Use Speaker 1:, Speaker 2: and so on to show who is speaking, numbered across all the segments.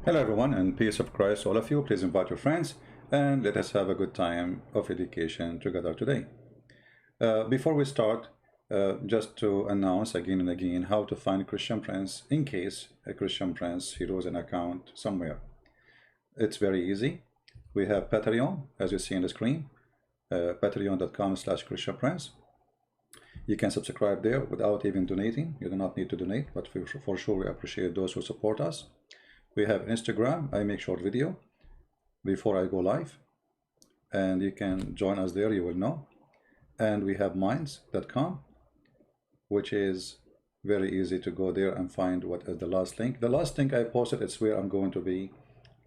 Speaker 1: Hello everyone, and peace of Christ all of you. Please invite your friends and let us have a good time of education together today. Before we start, just to announce again and again how to find Christian Prince in case a Christian Prince he loses an account somewhere. It's very easy. We have Patreon, as you see on the screen, patreon.com/Christian Prince. You can subscribe there without even donating. You do not need to donate, but for sure we appreciate those who support us. We have Instagram. I make short video before I go live, and you can join us there, you will know. And we have minds.com, which is very easy to go there and find what is the last link. The last link I posted, it's where I'm going to be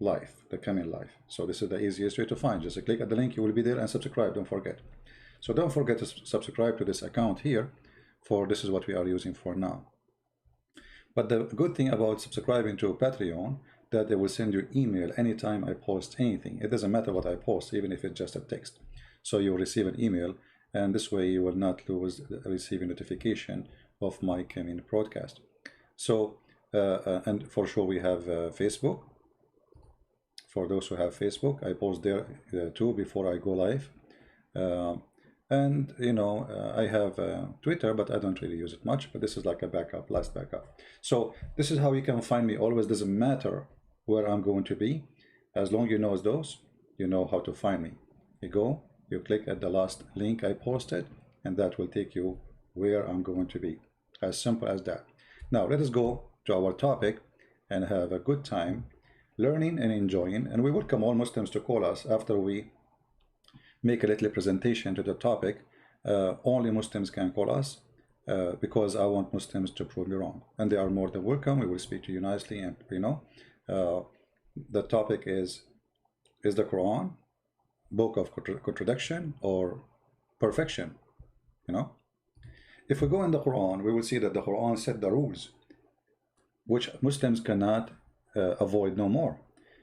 Speaker 1: live, the coming live. So this is the easiest way to find. Just click at the link, you will be there, and subscribe, don't forget. So don't forget to subscribe to this account here, for this is what we are using for now. But the good thing about subscribing to Patreon, that they will send you email anytime I post anything. It doesn't matter what I post, even if it's just a text. So you'll receive an email, and this way you will not lose receiving notification of my coming broadcast. So, and for sure we have Facebook. For those who have Facebook, I post there too before I go live. And you know, I have Twitter, but I don't really use it much, but this is like a backup, last backup. So this is how you can find me always. Doesn't matter where I'm going to be, as long as you know those, you know how to find me. You go, you click at the last link I posted, and that will take you where I'm going to be. As simple as that. Now let us go to our topic and have a good time learning and enjoying, and we welcome all Muslims to call us after we make a little presentation to the topic. Only Muslims can call us because I want Muslims to prove me wrong, and they are more than welcome. We will speak to you nicely, and you know, the topic is the Quran book of contradiction or perfection? You know, if we go in the Quran, we will see that the Quran set the rules which Muslims cannot avoid no more,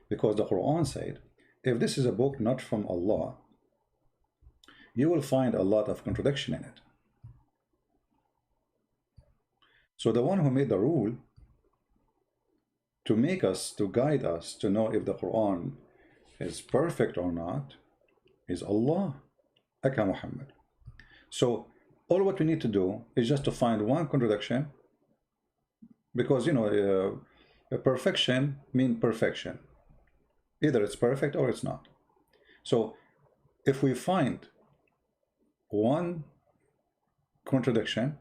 Speaker 1: because the Quran said, if this is a book not from Allah, you will find a lot of contradiction in it. So the one who made the rule to make us, to guide us to know if the Quran is perfect or not, is Allah, Aka Muhammad. So all what we need to do is just to find one contradiction, because you know, perfection means perfection. Either it's perfect or it's not. So if we find one contradiction,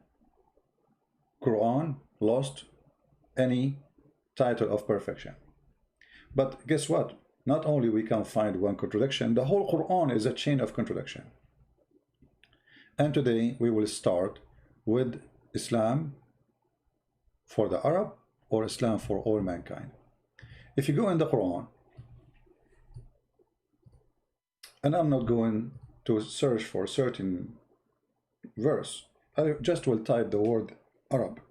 Speaker 1: Quran lost any title of perfection. But guess what? Not only we can find one contradiction, the whole Quran is a chain of contradiction. And today we will start with Islam for the Arab or Islam for all mankind. If you go in the Quran, and I'm not going to search for a certain verse, I just will type the word Arab,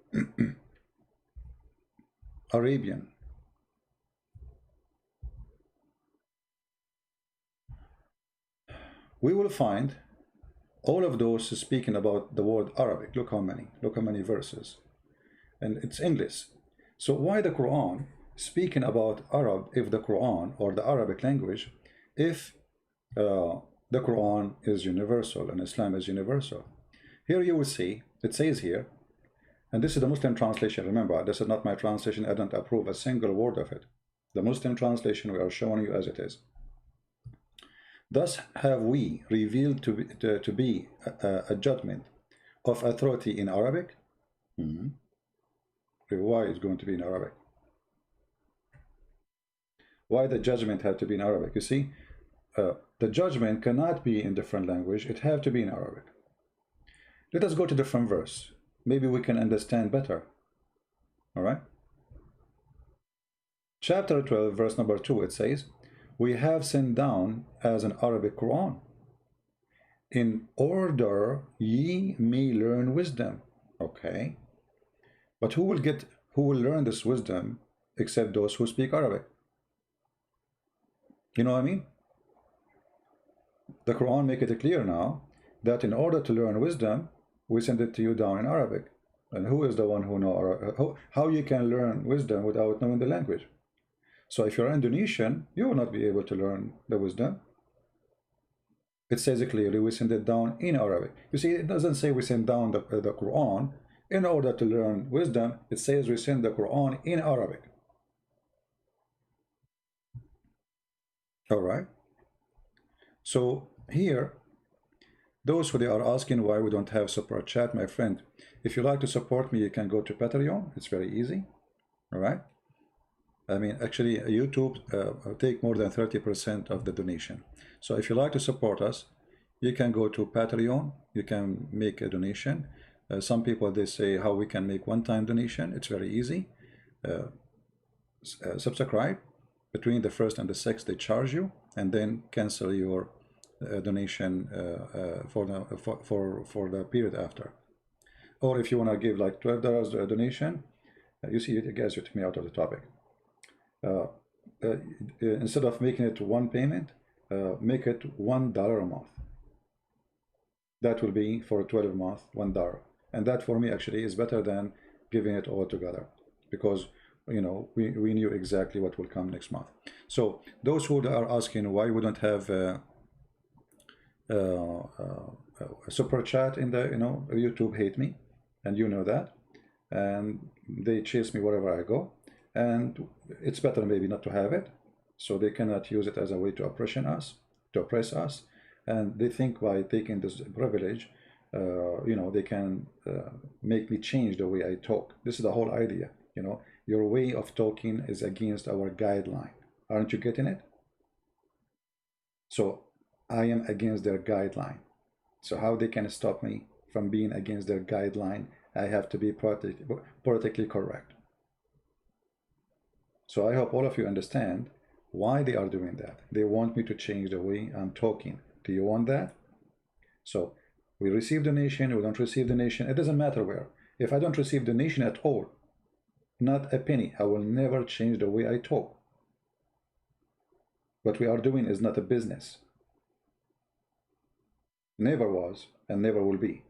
Speaker 1: Arabian. We will find all of those speaking about the word Arabic. Look how many verses, and it's endless. So why the Quran speaking about Arab, if the Quran or the Arabic language, if the Quran is universal and Islam is universal? Here you will see, it says here, and this is the Muslim translation. Remember, this is not my translation. I don't approve a single word of it. The Muslim translation we are showing you as it is. Thus have we revealed to be a judgment of authority in Arabic. Why it's going to be in Arabic? Why the judgment had to be in Arabic? You see, the judgment cannot be in different language. It have to be in Arabic. Let us go to different verse. Maybe we can understand better. All right. Chapter 12, verse number 2, it says, we have sent down as an Arabic Quran, in order ye may learn wisdom. Okay. But who will learn this wisdom except those who speak Arabic? You know what I mean? The Quran make it clear now that in order to learn wisdom, we send it to you down in Arabic. And who is the one who knows Arabic? How you can learn wisdom without knowing the language? So if you're Indonesian, you will not be able to learn the wisdom. It says it clearly, we send it down in Arabic. You see, it doesn't say we send down the Quran in order to learn wisdom. It says we send the Quran in Arabic. All right. So here, those who they are asking why we don't have super chat, my friend, if you like to support me, you can go to Patreon. It's very easy. All right. I mean, actually, YouTube take more than 30% of the donation. So if you like to support us, you can go to Patreon. You can make a donation. Some people, they say how we can make one-time donation. It's very easy. Subscribe. Between the 1st and the 6th, they charge you, and then cancel your donation for the period after. Or if you want to give like $12 donation, you see, you guys, you took me out of the topic. Instead of making it one payment, make it $1 a month. That will be for a 12 month $1, and that for me actually is better than giving it all together, because you know we knew exactly what will come next month. So those who are asking why we don't have a super chat in the, you know, YouTube hate me, and you know that, and they chase me wherever I go. And it's better maybe not to have it, so they cannot use it as a way to oppress us, and they think by taking this privilege, you know, they can make me change the way I talk. This is the whole idea, you know. Your way of talking is against our guideline. Aren't you getting it? So I am against their guideline. So how they can stop me from being against their guideline? I have to be politically correct. So I hope all of you understand why they are doing that. They want me to change the way I'm talking. Do you want that? So we receive donation, we don't receive donation, it doesn't matter where. If I don't receive donation at all, not a penny, I will never change the way I talk. What we are doing is not a business. Never was and never will be.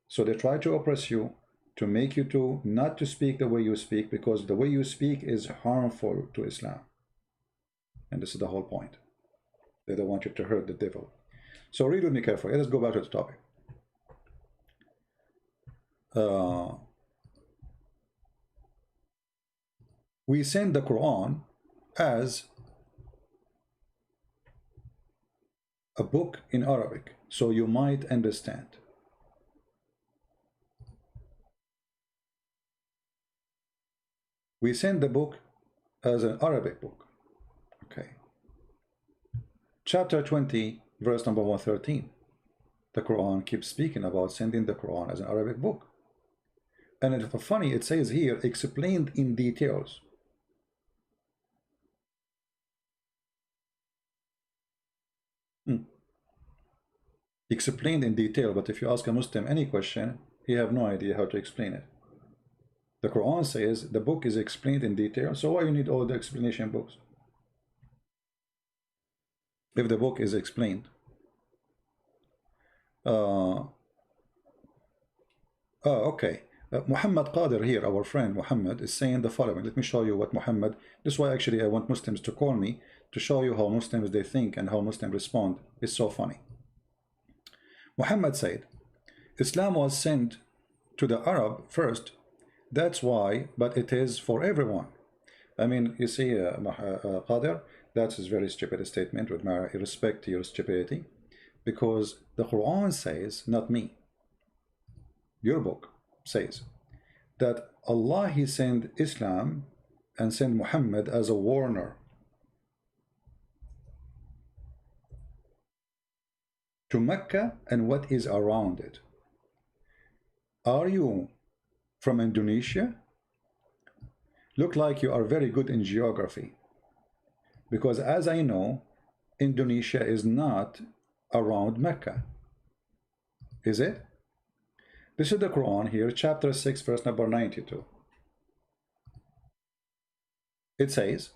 Speaker 1: So they try to oppress you, to make you to not to speak the way you speak, because the way you speak is harmful to Islam. And this is the whole point. They don't want you to hurt the devil. So read with me carefully. Let's go back to the topic. We send the Quran as a book in Arabic, so you might understand. We send the book as an Arabic book. Okay. Chapter 20, verse number 113. The Quran keeps speaking about sending the Quran as an Arabic book. And it's funny, it says here, explained in details. Explained in detail, but if you ask a Muslim any question, he have no idea how to explain it. The Quran says the book is explained in detail, so why you need all the explanation books? If the book is explained. Okay. Muhammad Qadir here, our friend Muhammad, is saying the following. Let me show you what Muhammad, this is why actually I want Muslims to call me, to show you how Muslims they think and how Muslims respond. It's so funny. Muhammad said, Islam was sent to the Arab first. That's why, but it is for everyone. I mean, you see, Qadir, that's a very stupid statement, with my respect to your stupidity, because the Quran says, not me, your book says, that Allah, He sent Islam and sent Muhammad as a warner to Mecca and what is around it. Are you from Indonesia? Look like you are very good in geography, because as I know, Indonesia is not around Mecca, is it? This is the Quran here, chapter 6, verse number 92. It says,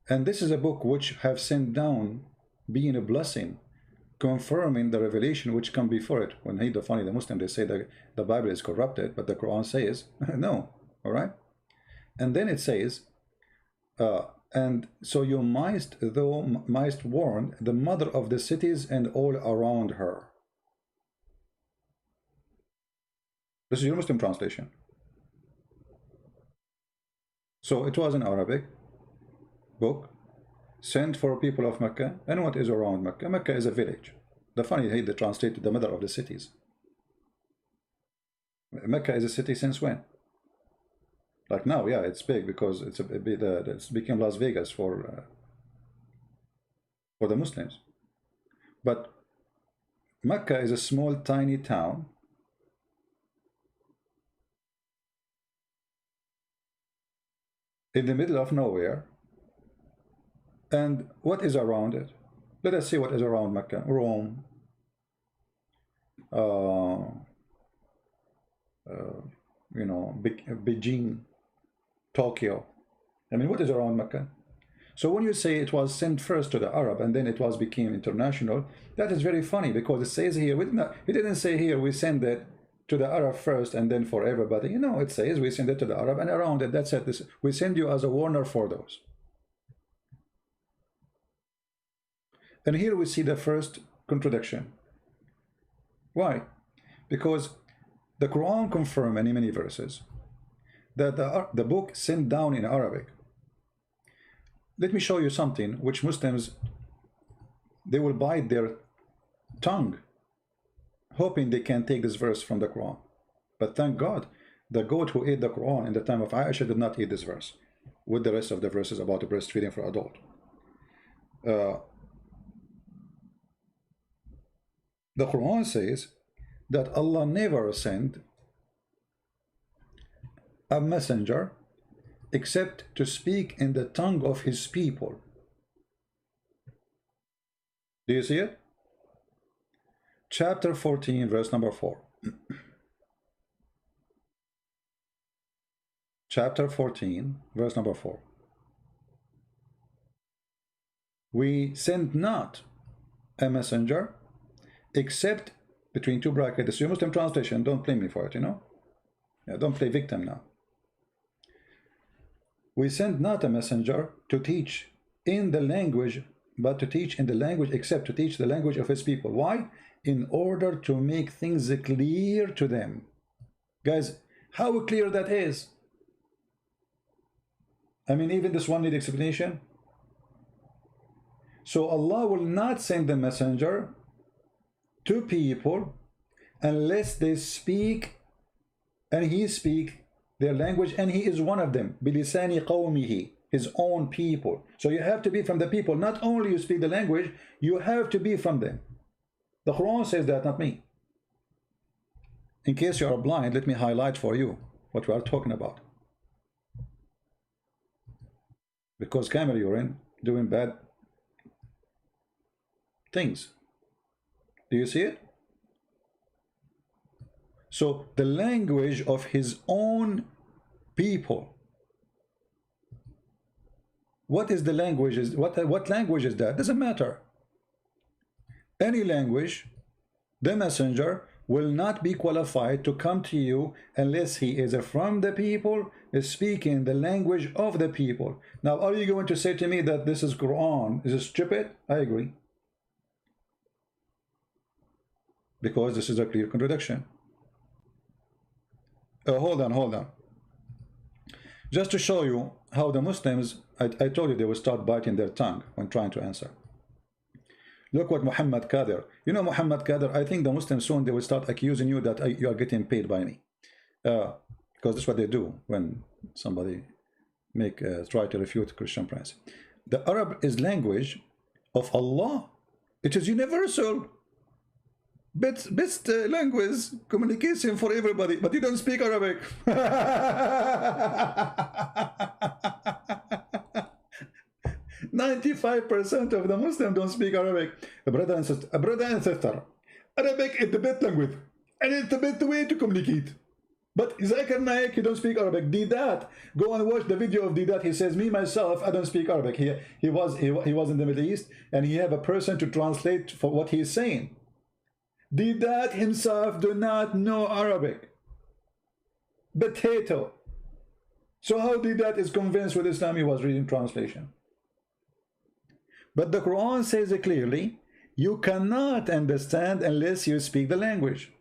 Speaker 1: and this is a book which have sent down, being a blessing, confirming the revelation which come before it. When the funny, the Muslim, they say that the Bible is corrupted, but the Quran says, no, all right? And then it says, And so you mightst warn the mother of the cities and all around her. This is your Muslim translation. So it was an Arabic book sent for people of Mecca. And what is around Mecca? Mecca is a village. The funny, they translated the mother of the cities. Mecca is a city since when? Like now, yeah, it's big because it's became Las Vegas for the Muslims. But Mecca is a small, tiny town in the middle of nowhere. And what is around it? Let us see what is around Mecca. Rome, you know, Beijing, Tokyo. I mean, what is around Mecca? So when you say it was sent first to the Arab and then it became international, that is very funny because it says here, it didn't say here we send it to the Arab first and then for everybody. You know, it says we send it to the Arab and around it. That's it. We send you as a warner for those. And here we see the first contradiction. Why? Because the Quran confirms in many verses that the book sent down in Arabic. Let me show you something which Muslims, they will bite their tongue hoping they can take this verse from the Quran. But thank God, the goat who ate the Quran in the time of Aisha did not eat this verse with the rest of the verses about the breastfeeding for adult. The Quran says that Allah never sent a messenger except to speak in the tongue of his people. Do you see it? Chapter 14, verse number 4. Chapter 14, verse number 4. We send not a messenger except, between two brackets, this is your Muslim translation, don't blame me for it, you know? Yeah, don't play victim now. We send not a messenger to teach in the language, but to teach in the language, except to teach the language of his people. Why? In order to make things clear to them. Guys, how clear that is? I mean, even this one needs explanation. So Allah will not send the messenger to people unless they speak and he speak their language, and he is one of them, bilisani qawmihi, his own people. So you have to be from the people. Not only you speak the language, you have to be from them. The Quran says that, not me. In case you are blind, let me highlight for you what we are talking about. Because camera you're in doing bad things. Do you see it? So the language of his own people. What is the language? What language is that? Doesn't matter. Any language, the messenger will not be qualified to come to you unless he is from the people, is speaking the language of the people. Now, are you going to say to me that this is Quran? Is it stupid? I agree. Because this is a clear contradiction. Hold on. Just to show you how the Muslims, I told you they will start biting their tongue when trying to answer. Look what Muhammad Kadir. You know Muhammad Kadir, I think the Muslims soon they will start accusing you that you are getting paid by me. Because that's what they do when somebody try to refute Christian Prince. The Arab is language of Allah. It is universal. Best language communication for everybody, but you don't speak Arabic. 95% of the Muslims don't speak Arabic. Brother and sister, Arabic is the best language, and it's the best way to communicate. But Zakir Naik, he don't speak Arabic. Didat, go and watch the video of Didat. He says, me myself, I don't speak Arabic. He was in the Middle East, and he have a person to translate for what he is saying. Didat himself do not know Arabic. Potato. So how did that is convinced with Islam? He was reading translation. But the Quran says it clearly, you cannot understand unless you speak the language.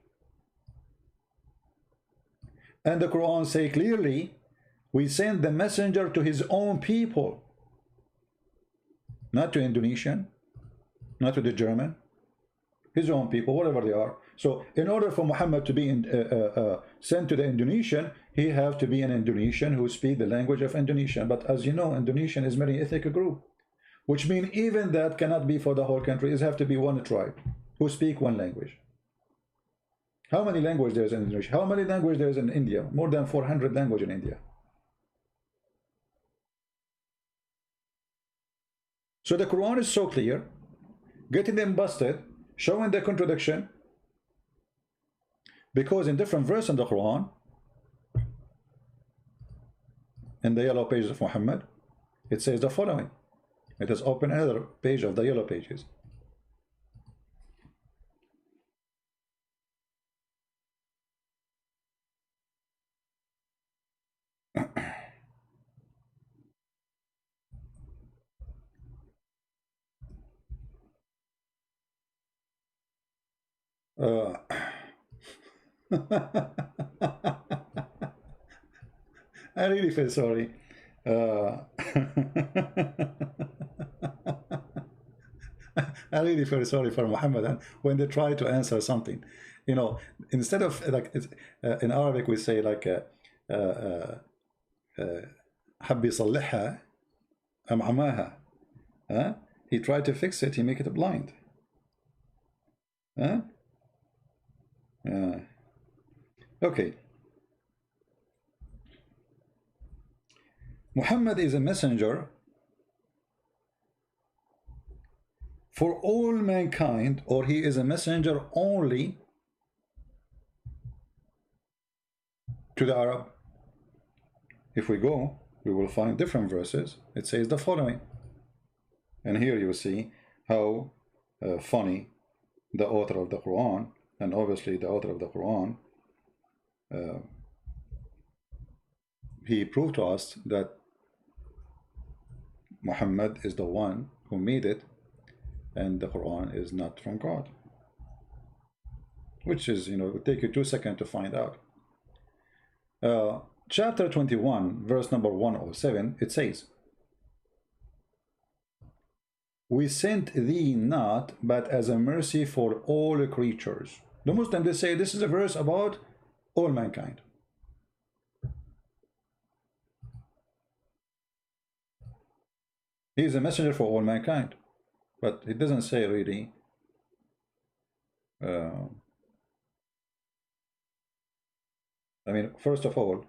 Speaker 1: And the Quran says clearly, we send the messenger to his own people, not to Indonesian, not to the German, his own people, whatever they are. So in order for Muhammad to be sent to the Indonesian, he have to be an Indonesian who speak the language of Indonesian. But as you know, Indonesian is very ethnic group, which means even that cannot be for the whole country. It have to be one tribe who speak one language. How many languages there is in Indonesia? How many languages there is in India? More than 400 languages in India. So the Quran is so clear, getting them busted, showing the contradiction, because in different verses in the Quran, in the yellow pages of Muhammad, it says the following. It has opened another page of the yellow pages. I really feel sorry. I really feel sorry for Muhammad. And when they try to answer something, you know, instead of like in Arabic we say like حب يصلحها أم عماها. He tried to fix it, he make it blind. Okay. Muhammad is a messenger for all mankind, or he is a messenger only to the Arab. If we go, we will find different verses. It says the following, and here you see how funny the author of the Quran, and obviously the author of the Quran, he proved to us that Muhammad is the one who made it, and the Quran is not from God, which is, you know, it will take you 2 seconds to find out. Chapter 21, verse number 107, it says, we sent thee not but as a mercy for all creatures. The Muslims, they say this is a verse about all mankind. He is a messenger for all mankind, but it doesn't say really I mean, first of all,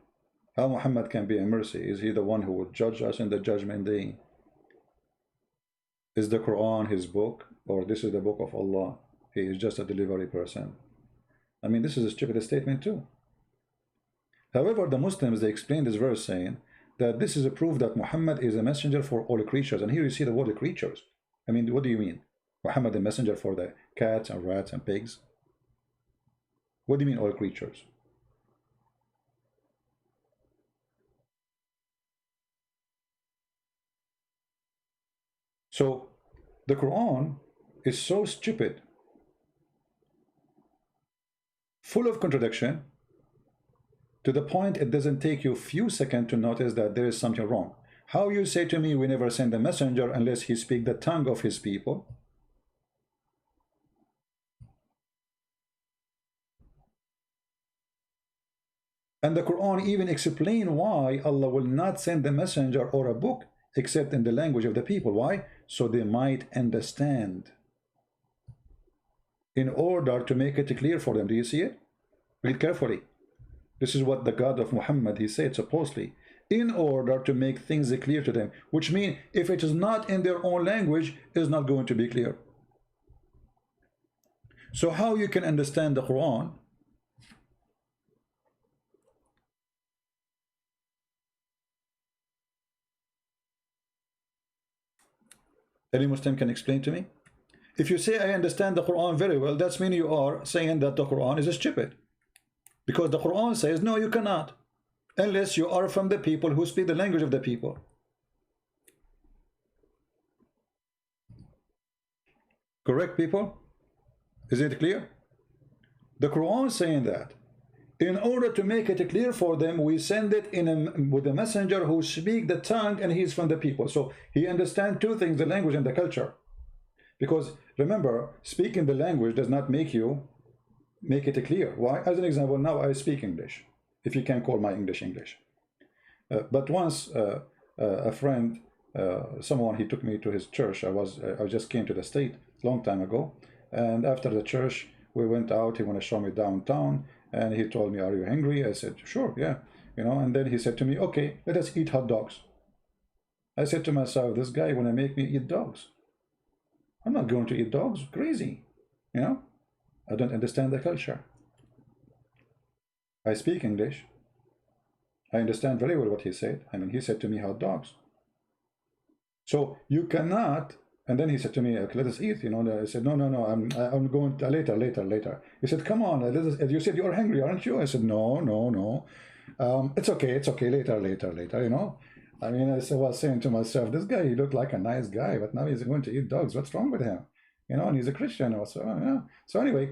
Speaker 1: how Muhammad can be a mercy? Is he the one who will judge us in the judgment day? Is the Quran his book, or this is the book of Allah? He is just a delivery person. I mean, this is a stupid statement too. However, the Muslims, they explain this verse saying that this is a proof that Muhammad is a messenger for all creatures. And here you see the word creatures. I mean, what do you mean? Muhammad a messenger for the cats and rats and pigs? What do you mean all creatures? So the Quran is so stupid, full of contradiction, to the point it doesn't take you a few seconds to notice that there is something wrong. How you say to me we never send a messenger unless he speak the tongue of his people? And the Quran even explain why Allah will not send a messenger or a book except in the language of the people. Why? So they might understand, in order to make it clear for them. Do you see it? Read carefully. This is what the God of Muhammad, he said supposedly, in order to make things clear to them, which means if it is not in their own language, it is not going to be clear. So how you can understand the Quran? Any Muslim can explain to me? If you say I understand the Quran very well, that's mean you are saying that the Quran is stupid. Because the Quran says, no, you cannot. unless you are from the people who speak the language of the people. Correct, people? Is it clear? The Quran is saying that. In order to make it clear for them, we send it with a messenger who speaks the tongue and he's from the people. So he understands two things, the language and the culture. Because remember, speaking the language does not make it clear. Why? As an example, now I speak English, if you can call my English English. But once a friend, someone, he took me to his church. I just came to the state long time ago, and after the church we went out. He wanted to show me downtown, and he told me, "Are you hungry?" I said, "Sure, yeah." And then he said to me, "Okay, let us eat hot dogs." I said to myself, this guy want to make me eat dogs. I'm not going to eat dogs. Crazy. I don't understand the culture. I speak English. I understand very well what he said. I mean, he said to me hot dogs. So you cannot. And then he said to me, okay, let us eat. I said, no, I'm going to, later. He said, come on, you said you're hungry, aren't you? I said, no. It's okay, later. I mean, I was saying to myself, this guy, he looked like a nice guy, but now he's going to eat dogs. What's wrong with him? And he's a Christian also. Yeah. So anyway,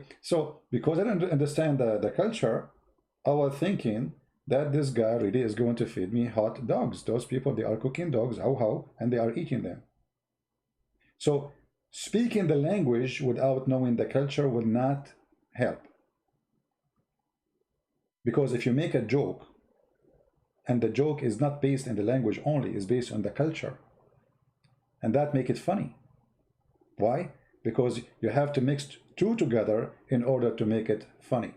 Speaker 1: because I don't understand the culture, I was thinking that this guy really is going to feed me hot dogs. Those people, they are cooking dogs, how, and they are eating them. So speaking the language without knowing the culture would not help. Because if you make a joke, and the joke is not based in the language only, is based on the culture, and that make it funny. Why? Because you have to mix two together in order to make it funny.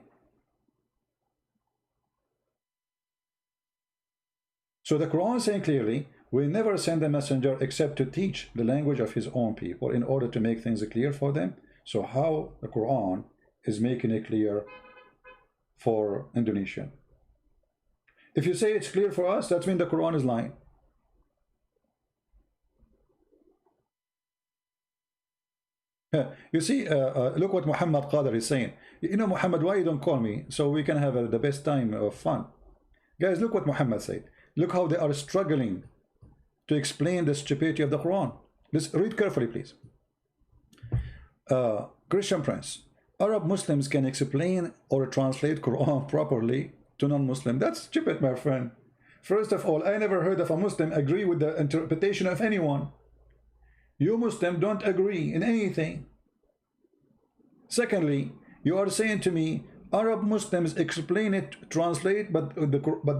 Speaker 1: So the Quran is saying clearly, we never send a messenger except to teach the language of his own people in order to make things clear for them. So how the Quran is making it clear for Indonesian? If you say it's clear for us, that means the Quran is lying. You see, look what Muhammad Qadir is saying. Muhammad, why you don't call me so we can have the best time of fun? Guys, look what Muhammad said. Look how they are struggling to explain the stupidity of the Quran. Let's read carefully, please. Christian Prince, Arab Muslims can explain or translate Quran properly to non-Muslim. That's stupid, my friend. First of all, I never heard of a Muslim agree with the interpretation of anyone. You Muslim don't agree in anything. Secondly, you are saying to me, Arab Muslims explain it, translate, but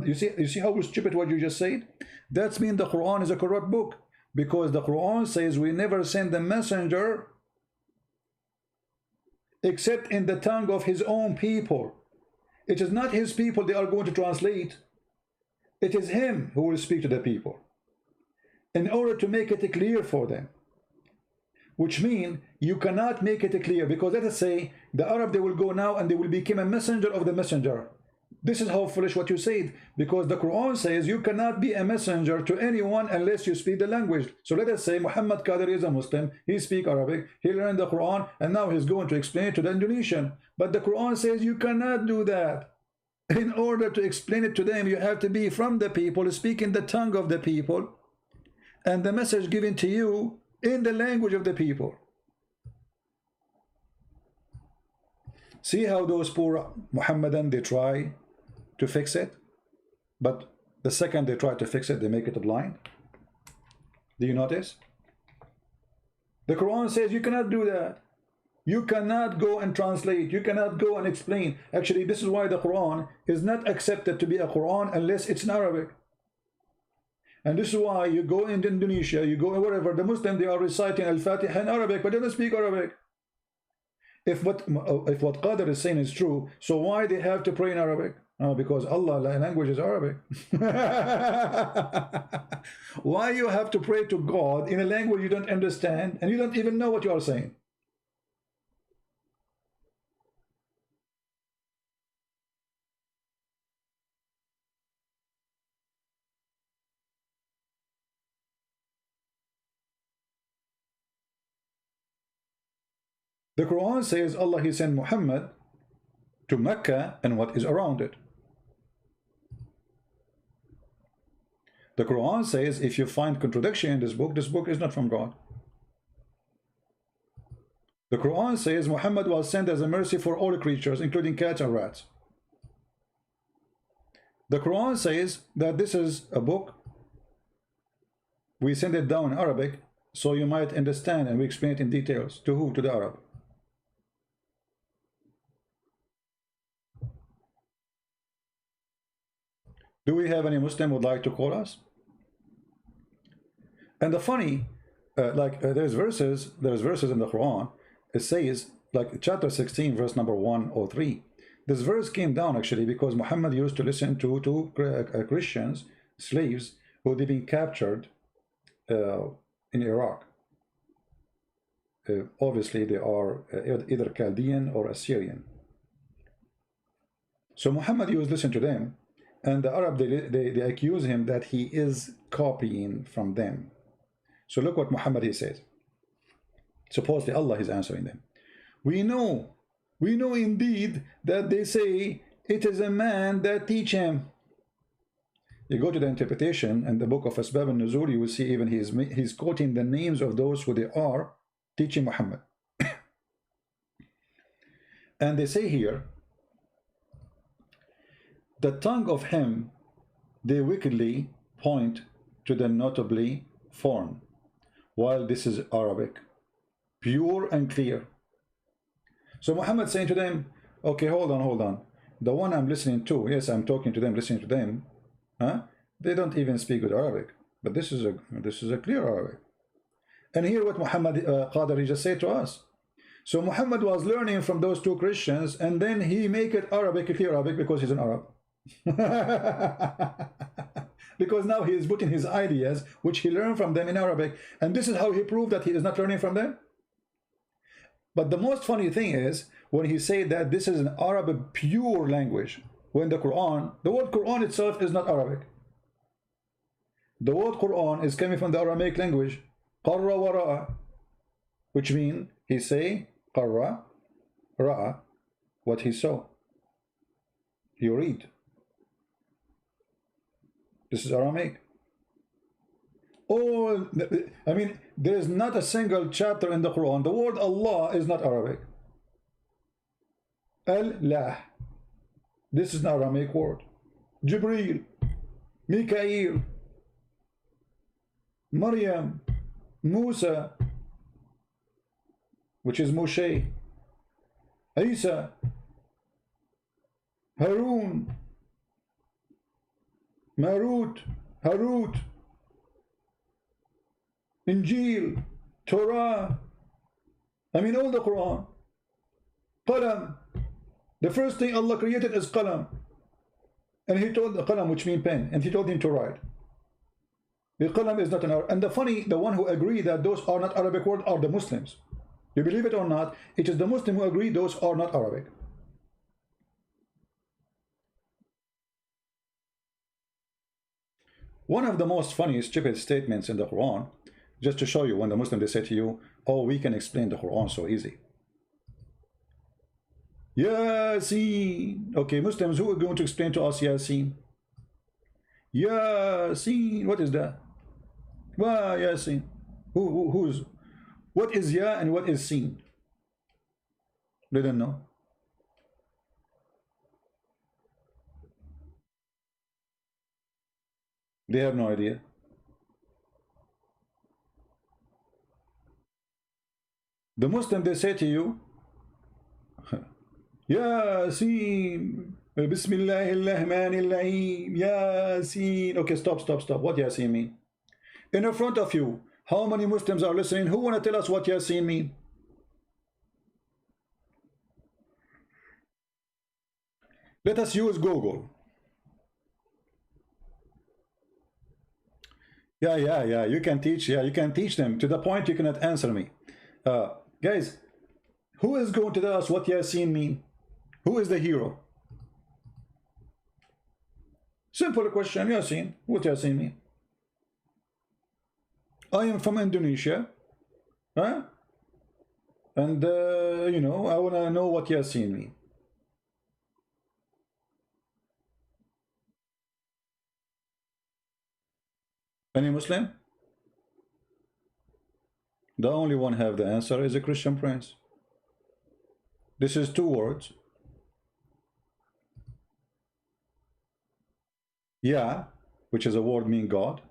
Speaker 1: you see how stupid what you just said? That means the Quran is a corrupt book, because the Quran says we never send the messenger except in the tongue of his own people. It is not his people they are going to translate. It is him who will speak to the people in order to make it clear for them. Which means you cannot make it clear, because let us say the Arab, they will go now and they will become a messenger of the messenger. This is how foolish what you said, because the Quran says you cannot be a messenger to anyone unless you speak the language. So let us say Muhammad Qadir is a Muslim, he speaks Arabic, he learned the Quran, and now he's going to explain it to the Indonesian. But the Quran says you cannot do that. In order to explain it to them, you have to be from the people, speaking the tongue of the people, and the message given to you in the language of the people. See how those poor Muhammadan, they try to fix it, but the second they try to fix it, they make it blind. Do you notice? The Quran says you cannot do that. You cannot go and translate. You cannot go and explain. Actually, this is why the Quran is not accepted to be a Quran unless it's in Arabic. And this is why you go into Indonesia, you go wherever, the Muslim, they are reciting Al-Fatiha in Arabic, but they don't speak Arabic. If what Qadir is saying is true, so why they have to pray in Arabic? Because Allah language is Arabic. Why you have to pray to God in a language you don't understand and you don't even know what you are saying? The Quran says Allah, he sent Muhammad to Mecca and what is around it. The Quran says if you find contradiction in this book is not from God. The Quran says Muhammad was sent as a mercy for all creatures, including cats and rats. The Quran says that this is a book, we send it down in Arabic so you might understand, and we explain it in details. To who? To the Arab. Do we have any Muslim who would like to call us? And the funny, there's verses in the Quran. It says, like chapter 16, verse number 103. This verse came down actually because Muhammad used to listen to Christians, slaves, who had been captured in Iraq. Obviously, they are either Chaldean or Assyrian. So Muhammad used to listen to them, and the Arab, they accuse him that he is copying from them. So look what Muhammad he says. Supposedly Allah is answering them. We know indeed that they say it is a man that teach him. You go to the interpretation and the book of Asbab al-Nuzul, you will see even he's quoting the names of those who they are teaching Muhammad. And they say here, the tongue of him they wickedly point to the notably foreign, while this is Arabic, pure and clear. So Muhammad saying to them, okay, hold on. The one I'm listening to, yes, I'm talking to them, listening to them, they don't even speak good Arabic, but this is a clear Arabic. And hear what Muhammad Qadari just said to us. So Muhammad was learning from those two Christians, and then he make it Arabic, clear Arabic, because he's an Arab. Because now he is putting his ideas, which he learned from them, in Arabic, and this is how he proved that he is not learning from them. But the most funny thing is when he said that this is an Arabic pure language, when the word Quran itself is not Arabic. The word Quran is coming from the Aramaic language, qarra wa ra'a, which means he say qarra, ra'a, what he saw. You read. This is Aramaic. Oh, I mean, there is not a single chapter in the Quran. The word Allah is not Arabic. Allah. This is an Aramaic word. Jibreel, Mikael, Maryam, Musa, which is Moshe, Isa, Harun, Marut, Harut, Injil, Torah, I mean all the Quran. Qalam, the first thing Allah created is Qalam, and he told the Qalam, which means pen, and he told him to write. The Qalam is not an Arabic. And the one who agree that those are not Arabic words are the Muslims. You believe it or not, it is the Muslim who agree those are not Arabic. One of the most funny stupid statements in the Quran, just to show you, when the Muslim they say to you, oh, we can explain the Quran so easy. Yasin. Okay, Muslims, who are going to explain to us Yasin? Yasin, what is that? Well, Yasin. Who's? What is Ya and what is Sin? They don't know. They have no idea. The Muslim, they say to you, Yasin, Bismillahirrahmanirrahim, Yasin. Okay, stop. What Yasin mean? In the front of you, how many Muslims are listening? Who want to tell us what Yasin mean? Let us use Google. Yeah, you can teach. Yeah, you can teach them to the point you cannot answer me. Guys, who is going to tell us what Yasin mean? Who is the hero? Simple question, Yasin. What Yasin mean? I am from Indonesia, huh? And you know, I want to know what Yasin mean. Any Muslim? The only one have the answer is a Christian prince. This is two words. Yeah, which is a word mean God.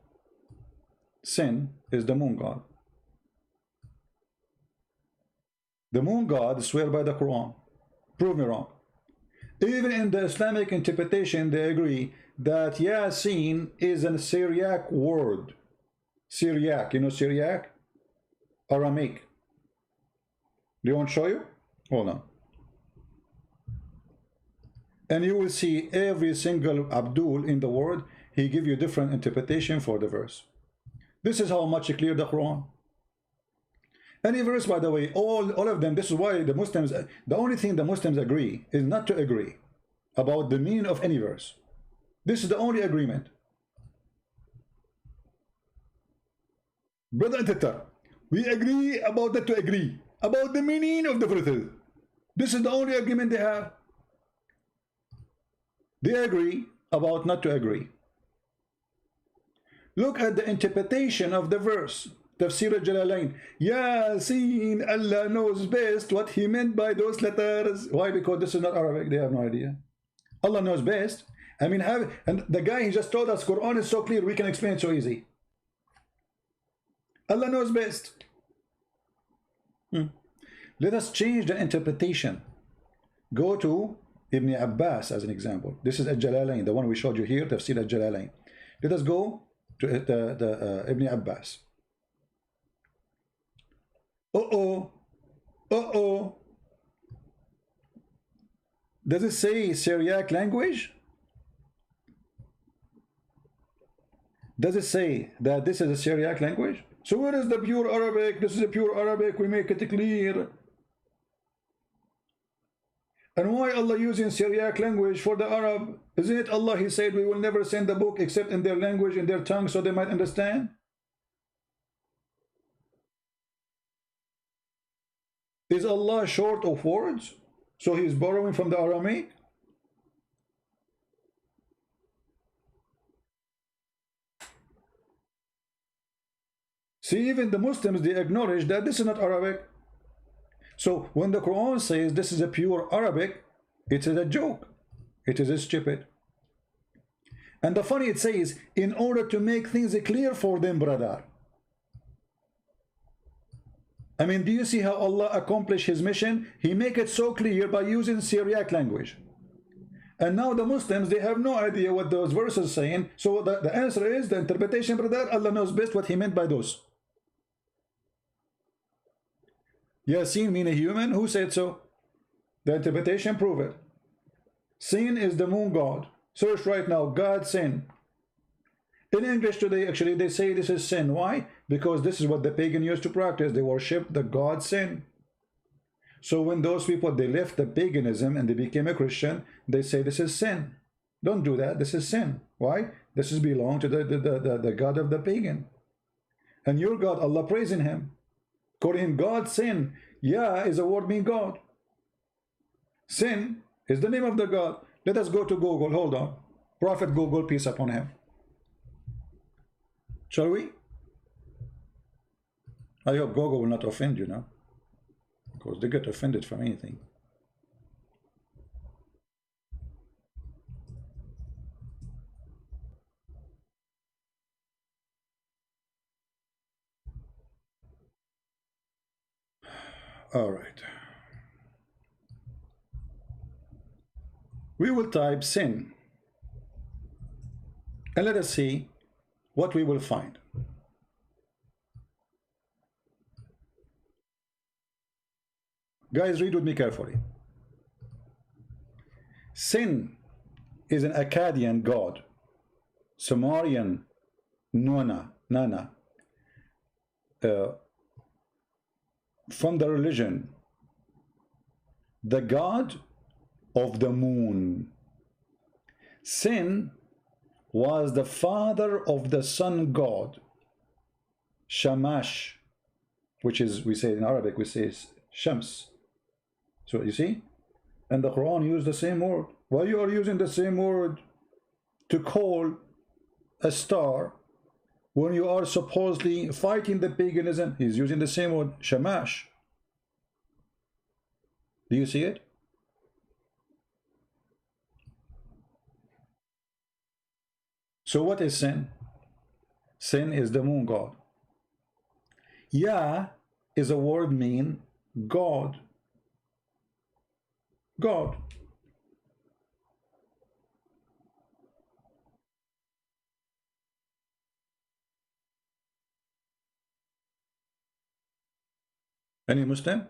Speaker 1: Sin is the moon god. The moon god swear by the Quran. Prove me wrong. Even in the Islamic interpretation, they agree that Yasin is a Syriac word. Syriac, you know Syriac? Aramaic. Do you want to show you? Hold on. And you will see every single Abdul in the word, he give you different interpretation for the verse. This is how much clear the Quran. Any verse, by the way, all of them, this is why the Muslims, the only thing the Muslims agree is not to agree about the meaning of any verse. This is the only agreement. Brother and sister, we agree about that to agree about the meaning of the verses. This is the only agreement they have. They agree about not to agree. Look at the interpretation of the verse. Tafsir al-Jalalain. Yasin, Allah knows best what he meant by those letters. Why? Because this is not Arabic. They have no idea. Allah knows best. I mean, and the guy he just told us Quran is so clear, we can explain it so easy. Allah knows best. Let us change the interpretation. Go to Ibn Abbas as an example. This is al-Jalalain, the one we showed you here, Tafsir al-Jalalain. Let us go to Ibn Abbas. Does it say Syriac language? Does it say that this is a Syriac language? So where is the pure Arabic? This is a pure Arabic. We make it clear. And why Allah using Syriac language for the Arab? Isn't it Allah, he said, we will never send the book except in their language, in their tongue, so they might understand? Is Allah short of words? So he is borrowing from the Aramaic? See, even the Muslims, they acknowledge that this is not Arabic. So when the Quran says this is a pure Arabic, it is a joke. It is stupid. And the funny, it says, in order to make things clear for them, brother. I mean, do you see how Allah accomplished his mission? He make it so clear by using Syriac language. And now the Muslims, they have no idea what those verses saying. So the answer is, the interpretation, brother, Allah knows best what he meant by those. Yasin mean a human? Who said so? The interpretation prove it. Sin is the moon god. Search right now, God sin. In English today, actually, they say this is sin. Why? Because this is what the pagan used to practice. They worship the god sin. So when those people, they left the paganism and they became a Christian, they say this is sin. Don't do that. This is sin. Why? This is belong to the God of the pagan. And your God, Allah praising him. Calling him God, sin. Yeah is a word mean God. Sin is the name of the God. Let us go to Google. Hold on. Prophet Google, peace upon him. Shall we? I hope Google will not offend you now. Because they get offended from anything. All right. We will type sin. And let us see what we will find. Guys, read with me carefully. Sin is an Akkadian god. Sumerian Nana. From the religion, the god of the moon. Sin was the father of the sun god, Shamash, which is, we say in Arabic, we say Shams. So you see, and the Quran used the same word. Why you are using the same word to call a star when you are supposedly fighting the paganism, he's using the same word, shamash. Do you see it? So what is sin? Sin is the moon god. Yah is a word mean God. God. Any Muslim?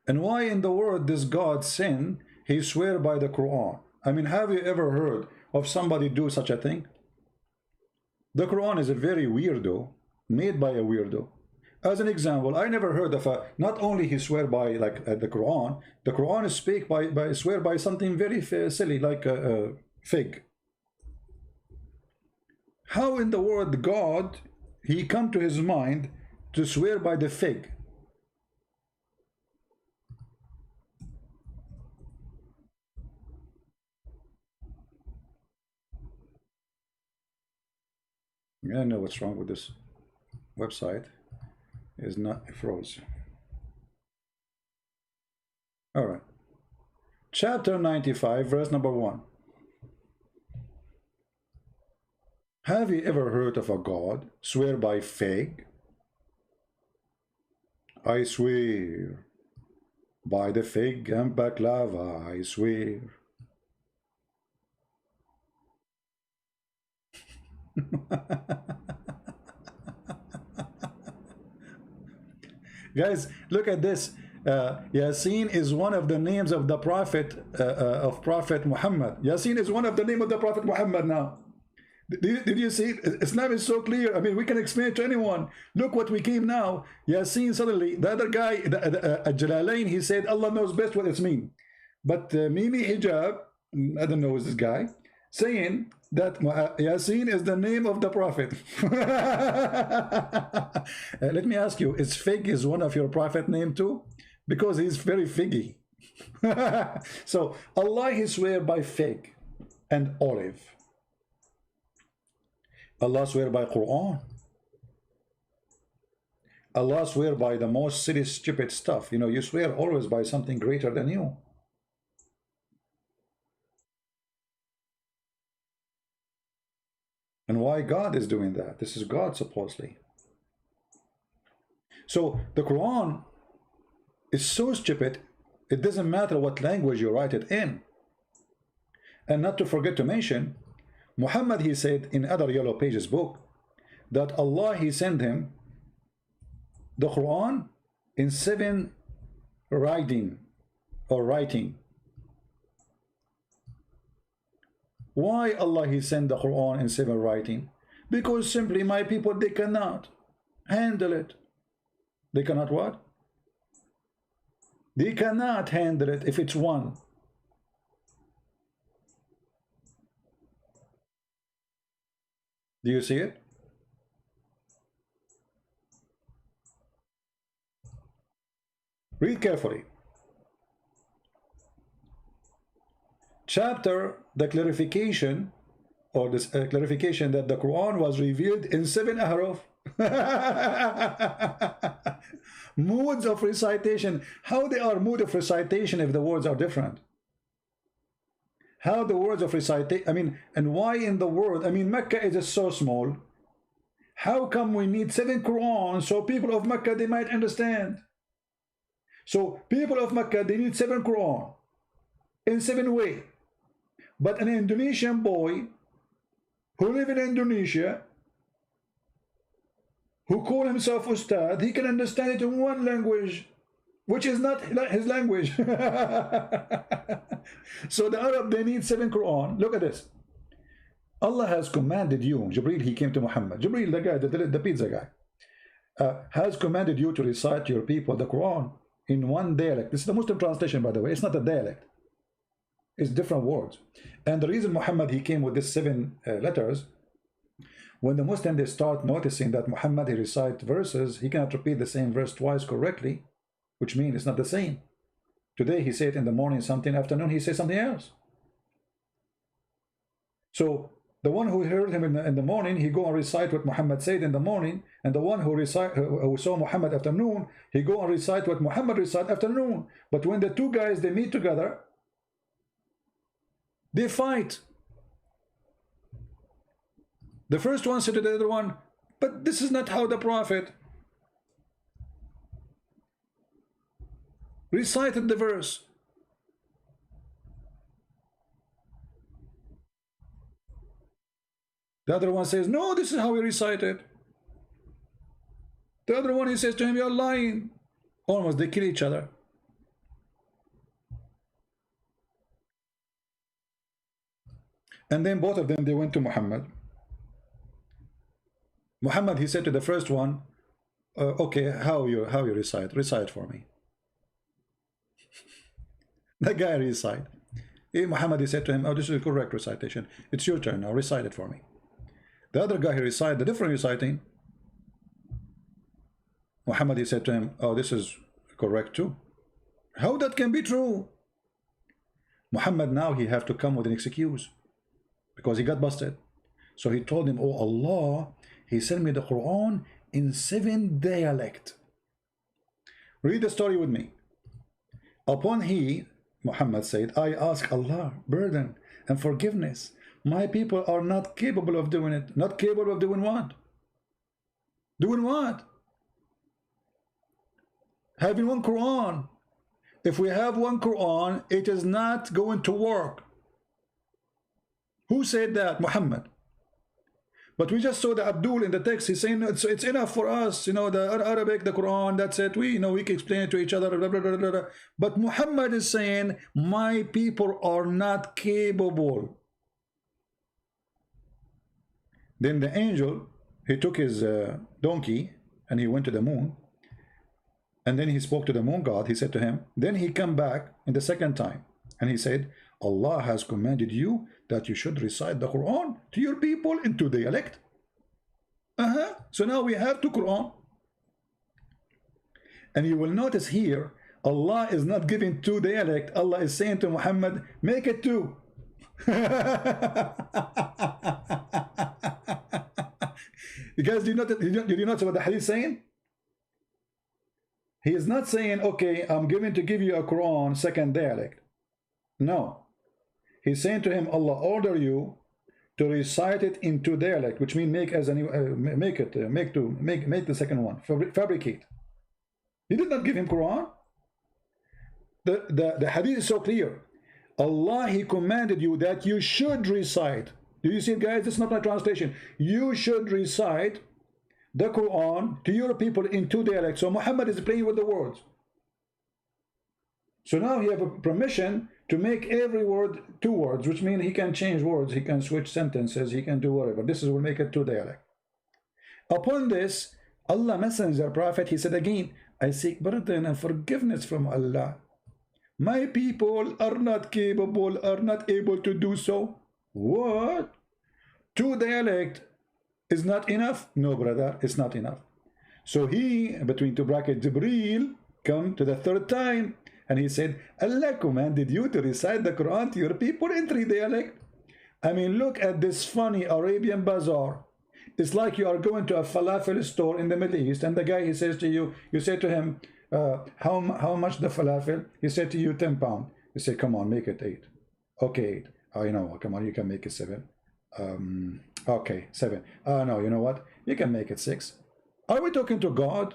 Speaker 1: And why in the world does God sin? He swear by the Quran. I mean, have you ever heard of somebody do such a thing? The Quran is a very weirdo, made by a weirdo. As an example, I never heard of a, not only he swear by like the Quran is speak by swear by something very silly like a fig. How in the world God, he come to his mind to swear by the fig? Yeah, I know what's wrong with this website. Is not froze. All right. Chapter 95, verse number 1. Have you ever heard of a God swear by fig? I swear by the fig and baklava, I swear. Guys, look at this. Yasin is one of the names of the Prophet Prophet Muhammad. Yasin is one of the name of the Prophet Muhammad now. Did you see? Islam is so clear. I mean, we can explain it to anyone. Look what we came now. Yasin suddenly, the other guy, Jalalain, he said, Allah knows best what it means. But Mimi Hijab, I don't know who's this guy, saying that Yasin is the name of the Prophet. Let me ask you, is fig is one of your Prophet name too? Because he's very figgy. So Allah, he swear by fig and olive. Allah swear by Quran. Allah swear by the most silly, stupid stuff. You know, you swear always by something greater than you. And why God is doing that? This is God, supposedly. So the Quran is so stupid, it doesn't matter what language you write it in. And not to forget to mention, Muhammad, he said in other Yellow Pages book, that Allah, he sent him the Quran in 7 writing. Why Allah, he sent the Quran in 7 writing? Because simply my people, they cannot handle it. They cannot what? They cannot handle it if it's one. Do you see it? Read carefully. Chapter, the clarification, or this clarification that the Quran was revealed in 7 ahruf. Modes of recitation. How they are mode of recitation if the words are different? How the words of recitation, I mean, and why in the world, I mean, Mecca is so small. How come we need 7 Quran so people of Mecca, they might understand? So people of Mecca, they need 7 Quran in 7 ways. But an Indonesian boy who live in Indonesia, who call himself Ustad, he can understand it in one language, which is not his language. So the Arab, they need 7 Quran. Look at this. Allah has commanded you, Jibreel, he came to Muhammad. Jibreel, the guy, the pizza guy, has commanded you to recite to your people the Quran in one dialect. This is the Muslim translation, by the way. It's not a dialect. It's different words. And the reason Muhammad, he came with these 7 letters, when the Muslim, they start noticing that Muhammad, he recite verses, he cannot repeat the same verse twice correctly, which means it's not the same. Today he said in the morning something, afternoon he says something else. So The one who heard him in the morning, he go and recite what Muhammad said in the morning, and the one who saw Muhammad afternoon, he go and recite what Muhammad recite afternoon. But when the two guys they meet together, they fight. The first one said to the other one, but this is not how the Prophet recited the verse. The other one says, no, this is how he recited. The other one, he says to him, you're lying. Almost they kill each other. And then both of them, they went to Muhammad. Muhammad, he said to the first one, okay, how you recite? Recite for me. The guy recite. Muhammad, he said to him, oh, this is the correct recitation. It's your turn now, recite it for me. The other guy, he recited the different reciting. Muhammad, he said to him, oh, this is correct too. How that can be true? Muhammad now, he have to come with an excuse because he got busted. So he told him, oh Allah, he sent me the Quran in 7 dialects. Read the story with me. Upon he, Muhammad said, I ask Allah pardon and forgiveness. My people are not capable of doing it. Not capable of doing what? Doing what? Having one Quran. If we have one Quran, it is not going to work. Who said that? Muhammad. But we just saw the Abdul in the text. He's saying it's enough for us. You know, the Arabic, the Quran, that's it. We can explain it to each other. Blah, blah, blah, blah, blah. But Muhammad is saying, my people are not capable. Then the angel, he took his donkey and he went to the moon. And then he spoke to the moon god. He said to him, then he come back in the second time. And he said, Allah has commanded you that you should recite the Quran to your people in 2 dialects. So now we have 2 Quran. And you will notice here, Allah is not giving 2 dialects. Allah is saying to Muhammad, make it 2. You guys, did you notice what the hadith is saying? He is not saying, okay, I'm going to give you a Quran 2nd dialect. No. He's saying to him, Allah order you to recite it in 2 dialect, which means make as any make the second one, fabricate. He did not give him Quran. The hadith is so clear. Allah, he commanded you that you should recite. Do you see it, guys? This is not my translation. You should recite the Quran to your people in 2 dialects. So Muhammad is playing with the words. So now he have a permission to make every word 2 words, which means he can change words, he can switch sentences, he can do whatever. This will make it 2 dialect. Upon this, Allah Messenger Prophet, he said again, I seek pardon and forgiveness from Allah. My people are not capable, are not able to do so. What? 2 dialect is not enough? No, brother, it's not enough. So he, between 2 brackets, Jibreel, come to the 3rd time, and he said, Allah commanded you to recite the Quran to your people in 3 dialect. I mean, look at this funny Arabian bazaar. It's like you are going to a falafel store in the Middle East, and the guy, he says to you, you say to him, how much the falafel? He said to you, 10 pounds. You say, come on, make it 8. Okay, 8. Oh, you know what, come on, you can make it 7. Okay, 7. No, you know what? You can make it 6. Are we talking to God?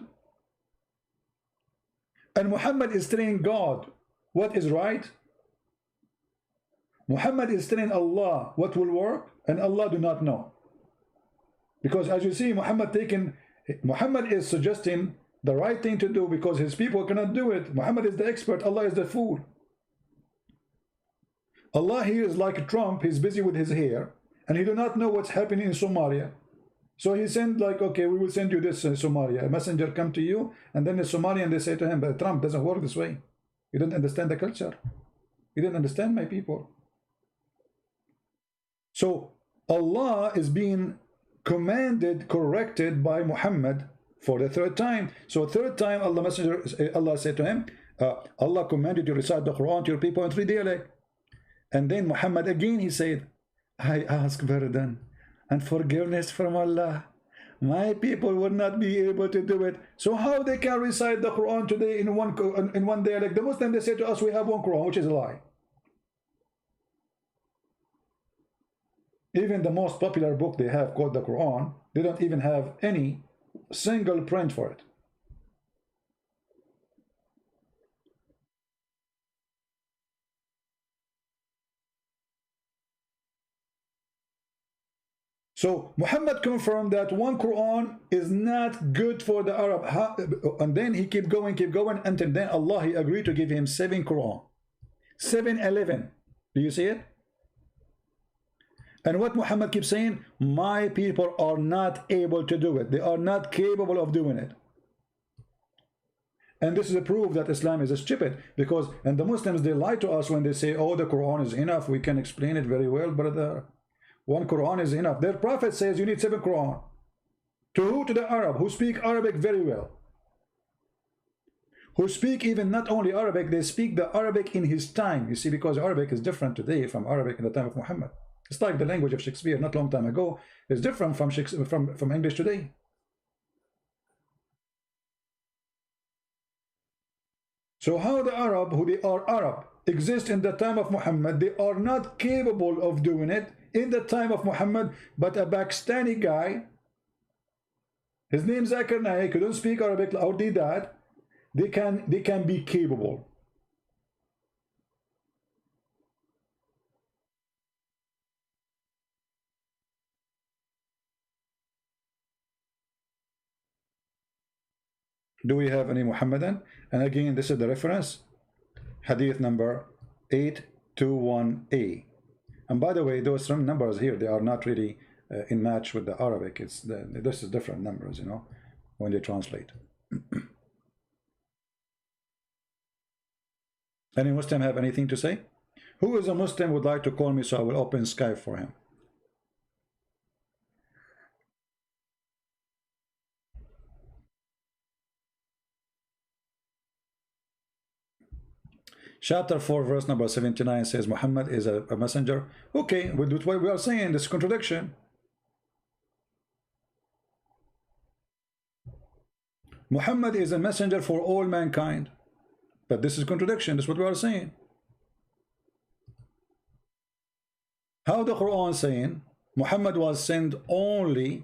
Speaker 1: And Muhammad is telling God what is right. Muhammad is telling Allah what will work, and Allah do not know. Because as you see, Muhammad is suggesting the right thing to do because his people cannot do it. Muhammad is the expert, Allah is the fool. Allah here is like Trump, he's busy with his hair, and he do not know what's happening in Somalia. So he sent like, okay, we will send you this Somalia. A messenger come to you, and then the Somalian, they say to him, but Trump doesn't work this way. You don't understand the culture. You didn't understand my people. So Allah is being commanded, corrected by Muhammad for the 3rd time. So 3rd time, Allah said to him, Allah commanded you to recite the Quran to your people in 3 dialects. And then Muhammad again, he said, I ask pardon and forgiveness from Allah. My people will not be able to do it. So how they can recite the Quran today in one day? Like the Muslim, they say to us, we have one Quran, which is a lie. Even the most popular book they have called the Quran, they don't even have any single print for it. So Muhammad confirmed that one Quran is not good for the Arab. And then he keep going, until then Allah, he agreed to give him 7 Quran. 711. Do you see it? And what Muhammad keeps saying, my people are not able to do it. They are not capable of doing it. And this is a proof that Islam is stupid, because, and the Muslims, they lie to us when they say, oh, the Quran is enough, we can explain it very well, brother. One Quran is enough. Their prophet says you need 7 Quran. To who? To the Arab, who speak Arabic very well. Who speak even not only Arabic, they speak the Arabic in his time. You see, because Arabic is different today from Arabic in the time of Muhammad. It's like the language of Shakespeare not long time ago is different from English today. So how the Arab, who they are Arab, exist in the time of Muhammad, they are not capable of doing it in the time of Muhammad, but a Pakistani guy, his name is Zakir Naik, who don't speak Arabic or did that, they can be capable. Do we have any Muhammadan? And again, this is the reference, hadith number 821a. And by the way, those some numbers here, they are not really in match with the Arabic. This is different numbers, you know, when they translate. Any Muslim have anything to say? Who is a Muslim would like to call me so I will open Skype for him? Chapter 4, verse number 79 says Muhammad is a messenger. Okay, with what we are saying, this contradiction. Muhammad is a messenger for all mankind. But this is contradiction. This is what we are saying. How the Quran saying Muhammad was sent only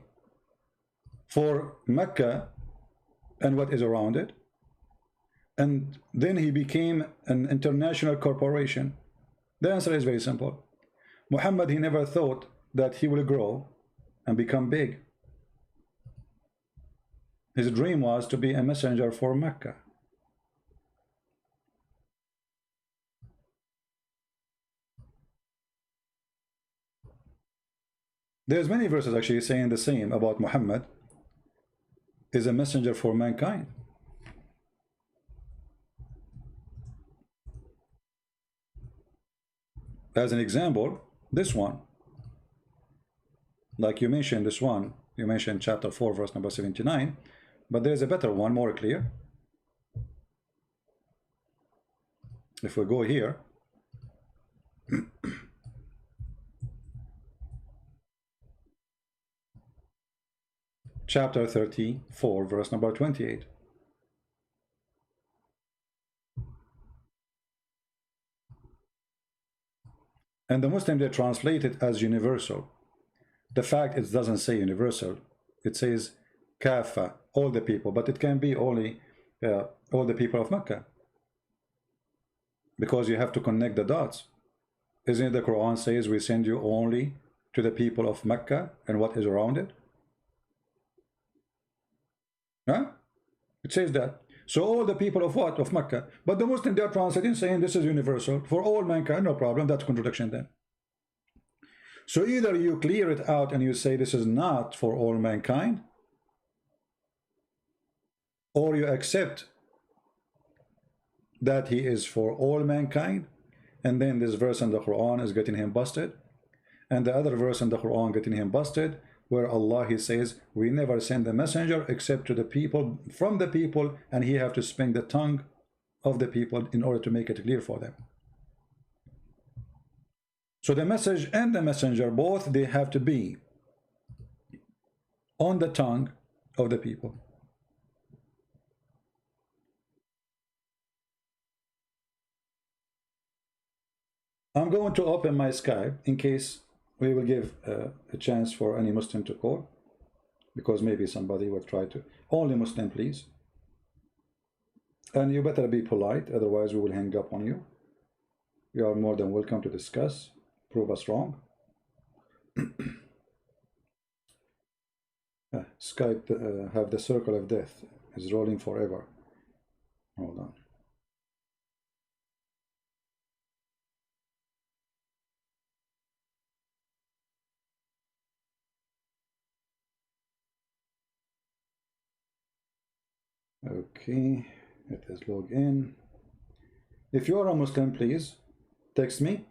Speaker 1: for Mecca and what is around it, and then he became an international corporation? The answer is very simple. Muhammad, he never thought that he will grow and become big. His dream was to be a messenger for Mecca. There's many verses actually saying the same about Muhammad is a messenger for mankind. As an example, this one, like you mentioned this one, you mentioned chapter 4 verse number 79, but there's a better one, more clear. If we go here, chapter 34 verse number 28. And the Muslim, they translate it as universal. The fact it doesn't say universal, it says kafa, all the people, but it can be only all the people of Mecca, because you have to connect the dots. Isn't it the Quran says we send you only to the people of Mecca and what is around it? Huh? It says that. So all the people of what? Of Mecca. But the Muslim, they are translating saying this is universal for all mankind. No problem. That's contradiction then. So either you clear it out and you say this is not for all mankind, or you accept that he is for all mankind, and then this verse in the Quran is getting him busted, and the other verse in the Quran getting him busted, where Allah, he says we never send a messenger except to the people, from the people, and he have to speak the tongue of the people in order to make it clear for them. So the message and the messenger, both they have to be on the tongue of the people. I'm going to open my Skype in case we will give a chance for any Muslim to call, because maybe somebody will try to. Only Muslim, please. And you better be polite, otherwise we will hang up on you. You are more than welcome to discuss, prove us wrong. Skype have the circle of death, is rolling forever. Hold on. Okay, it is log in. If you are a Muslim, please text me.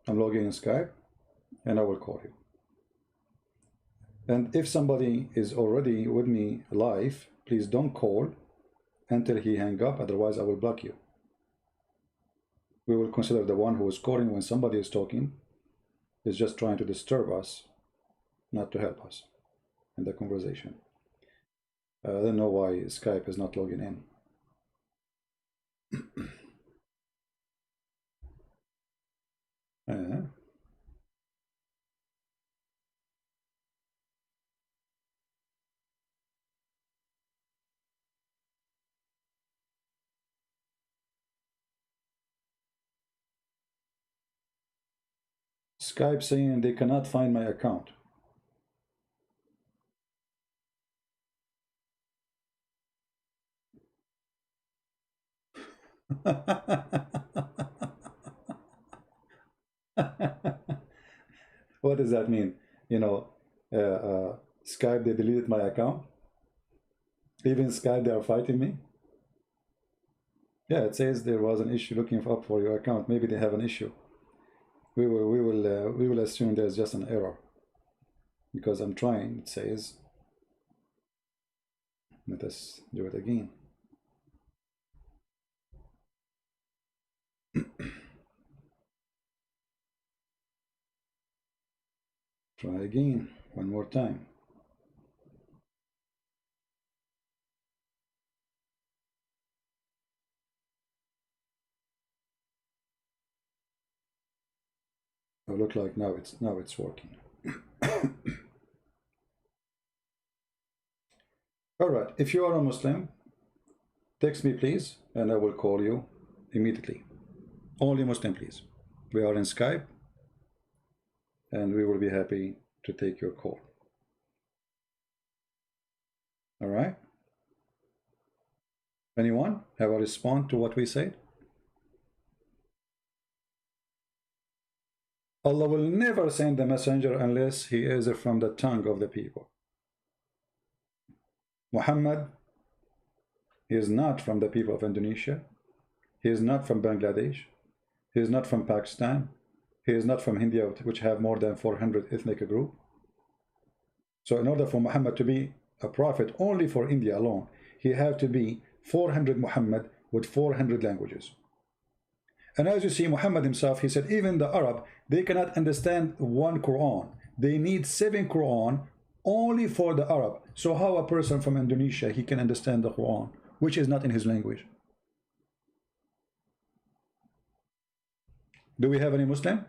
Speaker 1: I'm logging in Skype and I will call you. And if somebody is already with me live, please don't call until he hang up, otherwise I will block you. We will consider the one who is calling when somebody is talking is just trying to disturb us, not to help us in the conversation. I don't know why Skype is not logging in. Skype saying they cannot find my account. What does that mean? You know, Skype, they deleted my account. Even Skype, they are fighting me. Yeah, it says there was an issue looking up for your account. Maybe they have an issue. We will assume there's just an error because I'm trying. It says, let us do it again. Try again, one more time. It look like now it's working. All right, if you are a Muslim, text me please, and I will call you immediately. Only Muslim, please. We are in Skype, and we will be happy to take your call. All right? Anyone have a response to what we said? Allah will never send the messenger unless he is from the tongue of the people. Muhammad, he is not from the people of Indonesia. He is not from Bangladesh. He is not from Pakistan. He is not from India, which have more than 400 ethnic groups. So in order for Muhammad to be a prophet only for India alone, he had to be 400 Muhammad with 400 languages. And as you see, Muhammad himself, he said, even the Arab, they cannot understand one Quran. They need 7 Quran only for the Arab. So how a person from Indonesia, he can understand the Quran, which is not in his language? Do we have any Muslim?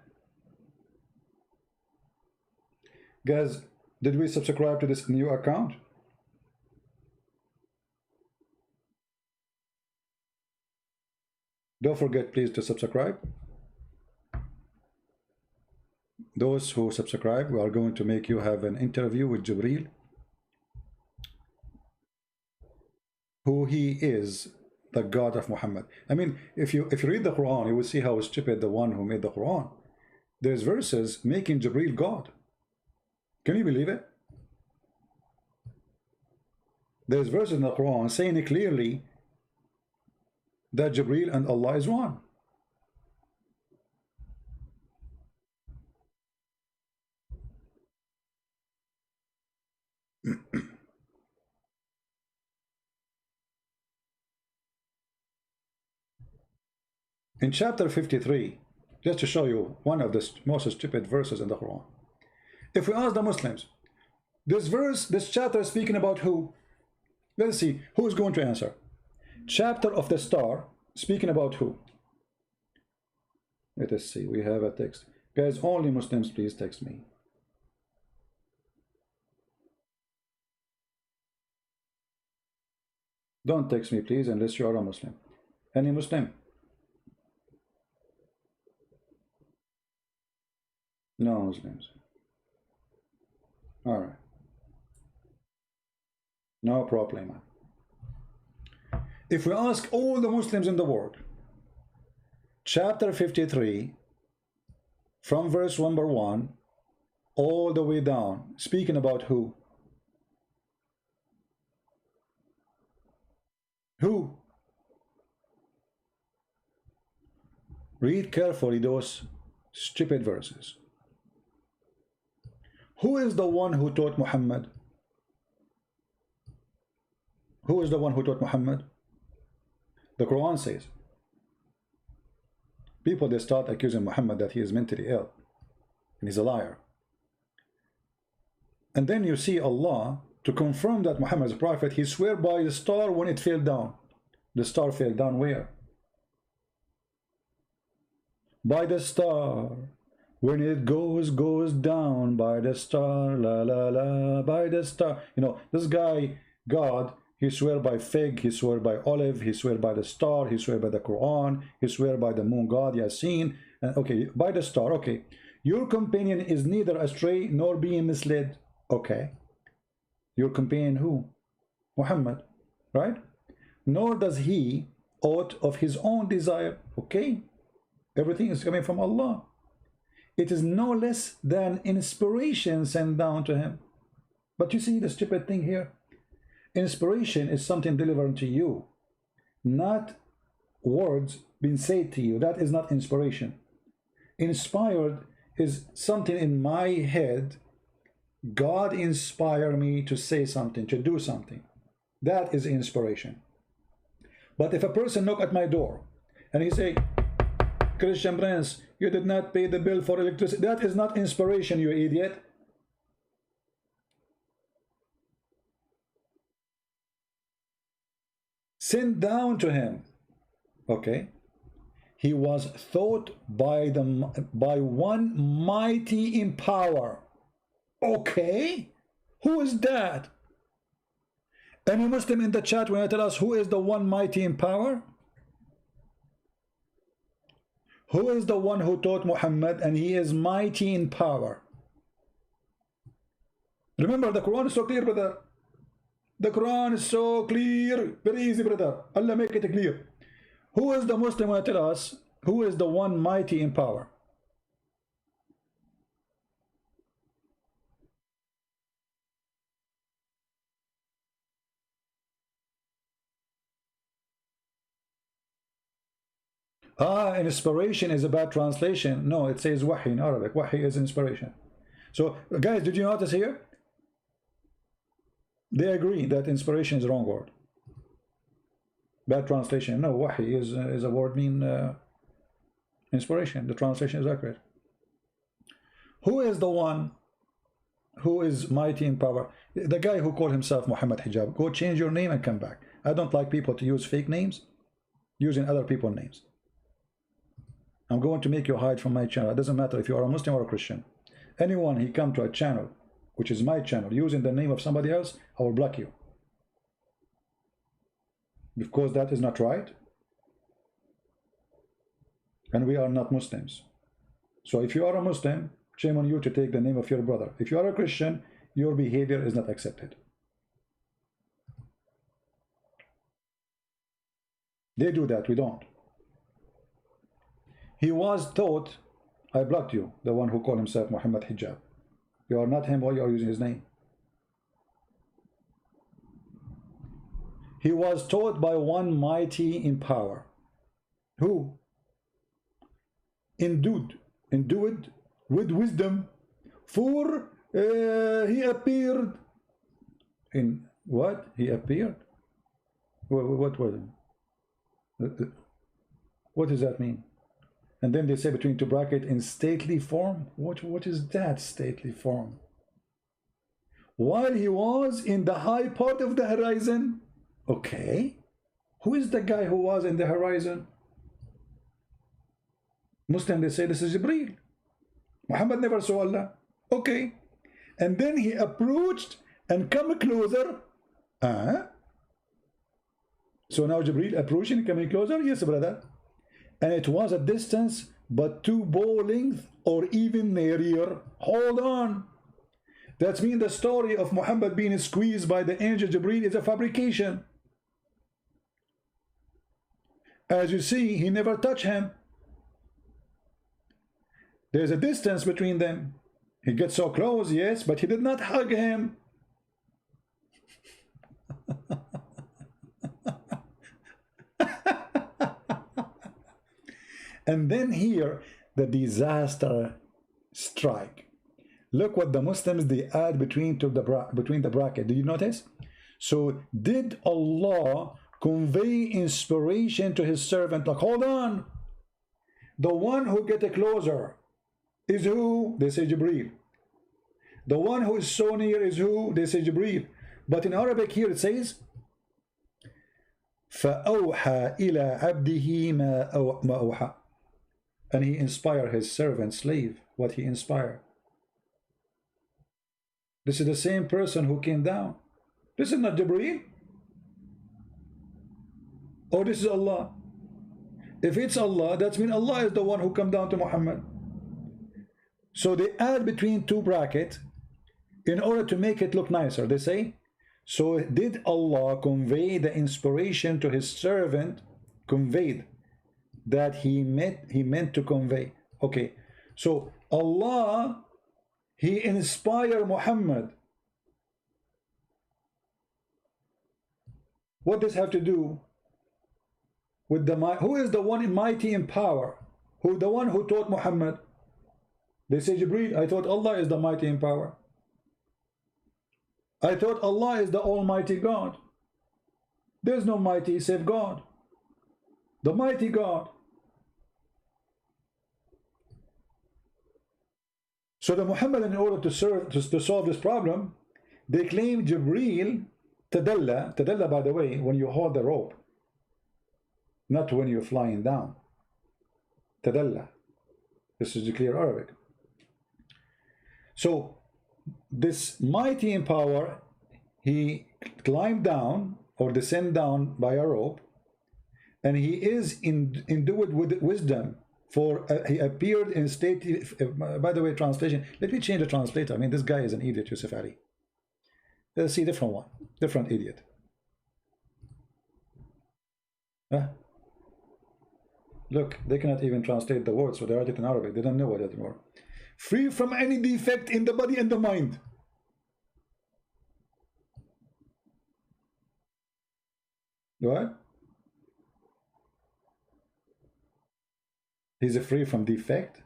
Speaker 1: Guys, did we subscribe to this new account? Don't forget, please, to subscribe. Those who subscribe, we are going to make you have an interview with Jibril, who he is, the God of Muhammad. I mean, if you read the Quran, you will see how stupid the one who made the Quran. There's verses making Jibril God. Can you believe it? There's verses in the Quran saying it clearly that Jibril and Allah is one. In chapter 53, just to show you one of the most stupid verses in the Quran. If we ask the Muslims, this verse, this chapter is speaking about who? Let's see, who is going to answer? Chapter of the star, speaking about who? Let us see, we have a text. Guys, only Muslims, please text me. Don't text me, please, unless you are a Muslim. Any Muslim? No Muslims. All right. No problem. If we ask all the Muslims in the world, chapter 53, from verse number 1, all the way down, speaking about who? Who? Read carefully those stupid verses. Who is the one who taught Muhammad? Who is the one who taught Muhammad? The Quran says. People, they start accusing Muhammad that he is mentally ill and he's a liar. And then you see Allah, to confirm that Muhammad is a prophet, he swear by the star when it fell down. The star fell down where? By the star. When it goes down, by the star, la la la, by the star. You know, this guy, God, he swear by fig, he swear by olive, he swear by the star, he swear by the Quran, he swear by the moon god, Yasin. And okay, by the star, okay. Your companion is neither astray nor being misled. Okay. Your companion who? Muhammad, right? Nor does he aught of his own desire. Okay. Everything is coming from Allah. It is no less than inspiration sent down to him. But you see the stupid thing here? Inspiration is something delivered to you, not words being said to you. That is not inspiration. Inspired is something in my head. God inspired me to say something, to do something. That is inspiration. But if a person knock at my door and he say, Christian Prince, you did not pay the bill for electricity, that is not inspiration, you idiot. Sent down to him. Okay. He was taught by one mighty in power. Okay. Who is that? Any Muslim in the chat will tell us who is the one mighty in power? Who is the one who taught Muhammad and he is mighty in power? Remember, the Quran is so clear, brother. The Quran is so clear. Very easy, brother. Allah make it clear. Who is the Muslim who will tell us who is the one mighty in power? Inspiration is a bad translation. No, it says wahi in Arabic. Wahi is inspiration. So, guys, did you notice here? They agree that inspiration is the wrong word. Bad translation. No, wahi is a word mean inspiration. The translation is accurate. Who is the one who is mighty in power? The guy who called himself Muhammad Hijab. Go change your name and come back. I don't like people to use fake names, using other people's names. I'm going to make you hide from my channel. It doesn't matter if you are a Muslim or a Christian. Anyone he come to a channel, which is my channel, using the name of somebody else, I will block you. Because that is not right. And we are not Muslims. So if you are a Muslim, shame on you to take the name of your brother. If you are a Christian, your behavior is not accepted. They do that, we don't. He was taught, I blocked you, the one who called himself Muhammad Hijab. You are not him, or you are using his name. He was taught by one mighty in power. Who? Endued with wisdom, for he appeared in what? He appeared? What was it? What does that mean? And then they say between two brackets in stately form. What is that stately form? While he was in the high part of the horizon. Okay. Who is the guy who was in the horizon? Muslim, they say this is Jibreel. Muhammad never saw Allah. Okay. And then he approached and come closer. So now Jibreel approaching, coming closer. Yes, brother. And it was a distance but 2 bow length or even nearer. Hold on. That means the story of Muhammad being squeezed by the angel Jibreel is a fabrication. As you see, he never touched him. There's a distance between them. He gets so close, yes, but he did not hug him. And then here, the disaster strike. Look what the Muslims, they add between the bracket. Do you notice? So did Allah convey inspiration to his servant? Like, hold on. The one who get closer is who? They say Jibreel. The one who is so near is who? They say Jibreel. But in Arabic here it says فَأَوْحَى إِلَى عَبْدِهِ مَا أَوْحَى. And he inspired his servant, slave, what he inspired. This is the same person who came down. This is not Jibreel. Or this is Allah. If it's Allah, that means Allah is the one who come down to Muhammad. So they add between two brackets in order to make it look nicer. They say, so did Allah convey the inspiration to his servant, conveyed that he meant to convey. Okay, so Allah, he inspired Muhammad. What does this have to do with the who is the one mighty in power? Who the one who taught Muhammad? They say Jibreel. I thought Allah is the mighty in power. I thought Allah is the Almighty God. There's no mighty save God, the mighty God. So the Muhammad, in order to solve this problem, they claim Jibreel tadalla. Tadalla, by the way, when you hold the rope, not when you're flying down. Tadalla. This is the clear Arabic. So this mighty in power, he climbed down or descend down by a rope, and he is endued with wisdom. For he appeared in state. By the way, translation. Let me change the translator. I mean, this guy is an idiot, Yusuf Ali. Let's see different one, different idiot. Look, they cannot even translate the words, so they write it in Arabic. They don't know what that word. Free from any defect in the body and the mind. What? He's free from defect.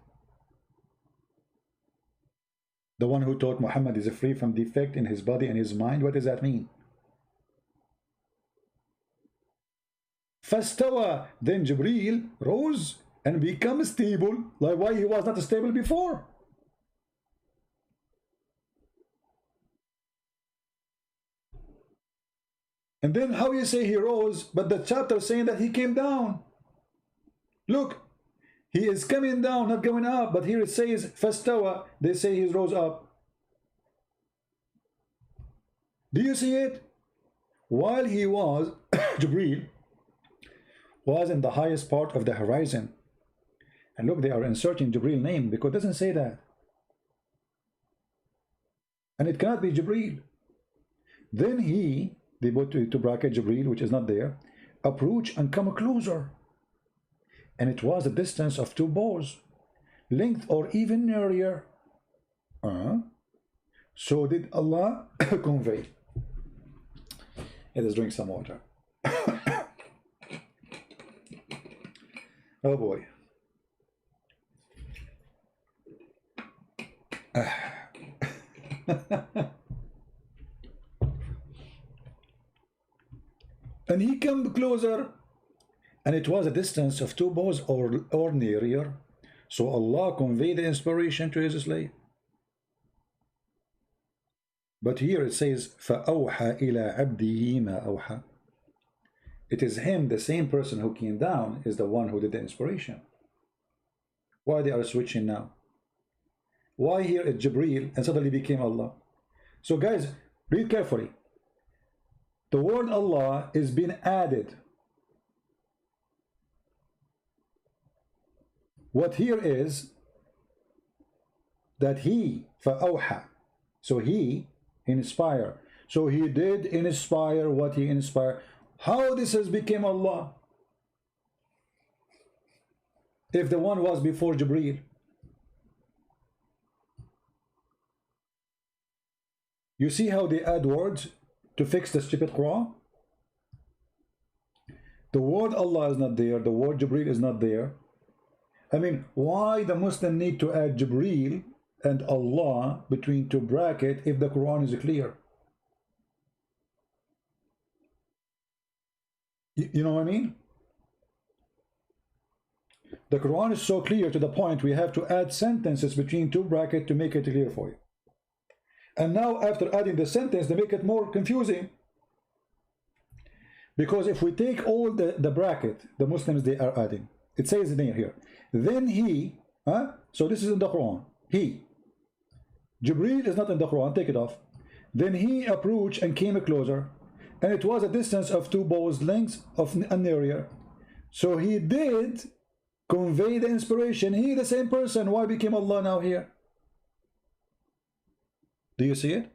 Speaker 1: The one who taught Muhammad is free from defect in his body and his mind. What does that mean? Fastawa, then Jibreel rose and became stable, like why he was not stable before. And then how you say he rose, but the chapter saying that he came down. Look. He is coming down, not going up, but here it says fastawa. They say he rose up. Do you see it? While he was, Jibreel was in the highest part of the horizon. And look, they are inserting Jibreel name because it doesn't say that. And it cannot be Jibreel. Then they put to bracket Jibreel, which is not there, approach and come closer. And it was a distance of 2 bows, length or even nearer. So did Allah convey. It is drink some water. Oh boy. And he came closer. And it was a distance of 2 bows or nearer. So Allah conveyed the inspiration to his slave. But here it says, فَأَوْحَى إِلَىٰ عَبْدِهِ مَا أَوْحَى. It is him, the same person who came down, is the one who did the inspiration. Why they are switching now? Why here it's Jibreel and suddenly became Allah? So guys, read carefully. The word Allah is being added. What here is that he, فَأَوْحَى, so he inspire. So he did inspire what he inspired. How this has become Allah? If the one was before Jibreel. You see how they add words to fix the stupid Quran? The word Allah is not there, the word Jibreel is not there. I mean, why the Muslim need to add Jibreel and Allah between two brackets if the Quran is clear? You know what I mean? The Quran is so clear to the point we have to add sentences between two brackets to make it clear for you. And now after adding the sentence, they make it more confusing. Because if we take all the bracket, the Muslims, they are adding. It says in here, then he, so this is in the Quran, he. Jibreel is not in the Quran, take it off. Then he approached and came closer, and it was a distance of 2 bows' lengths of an area. So he did convey the inspiration. He, the same person, why became Allah now here? Do you see it?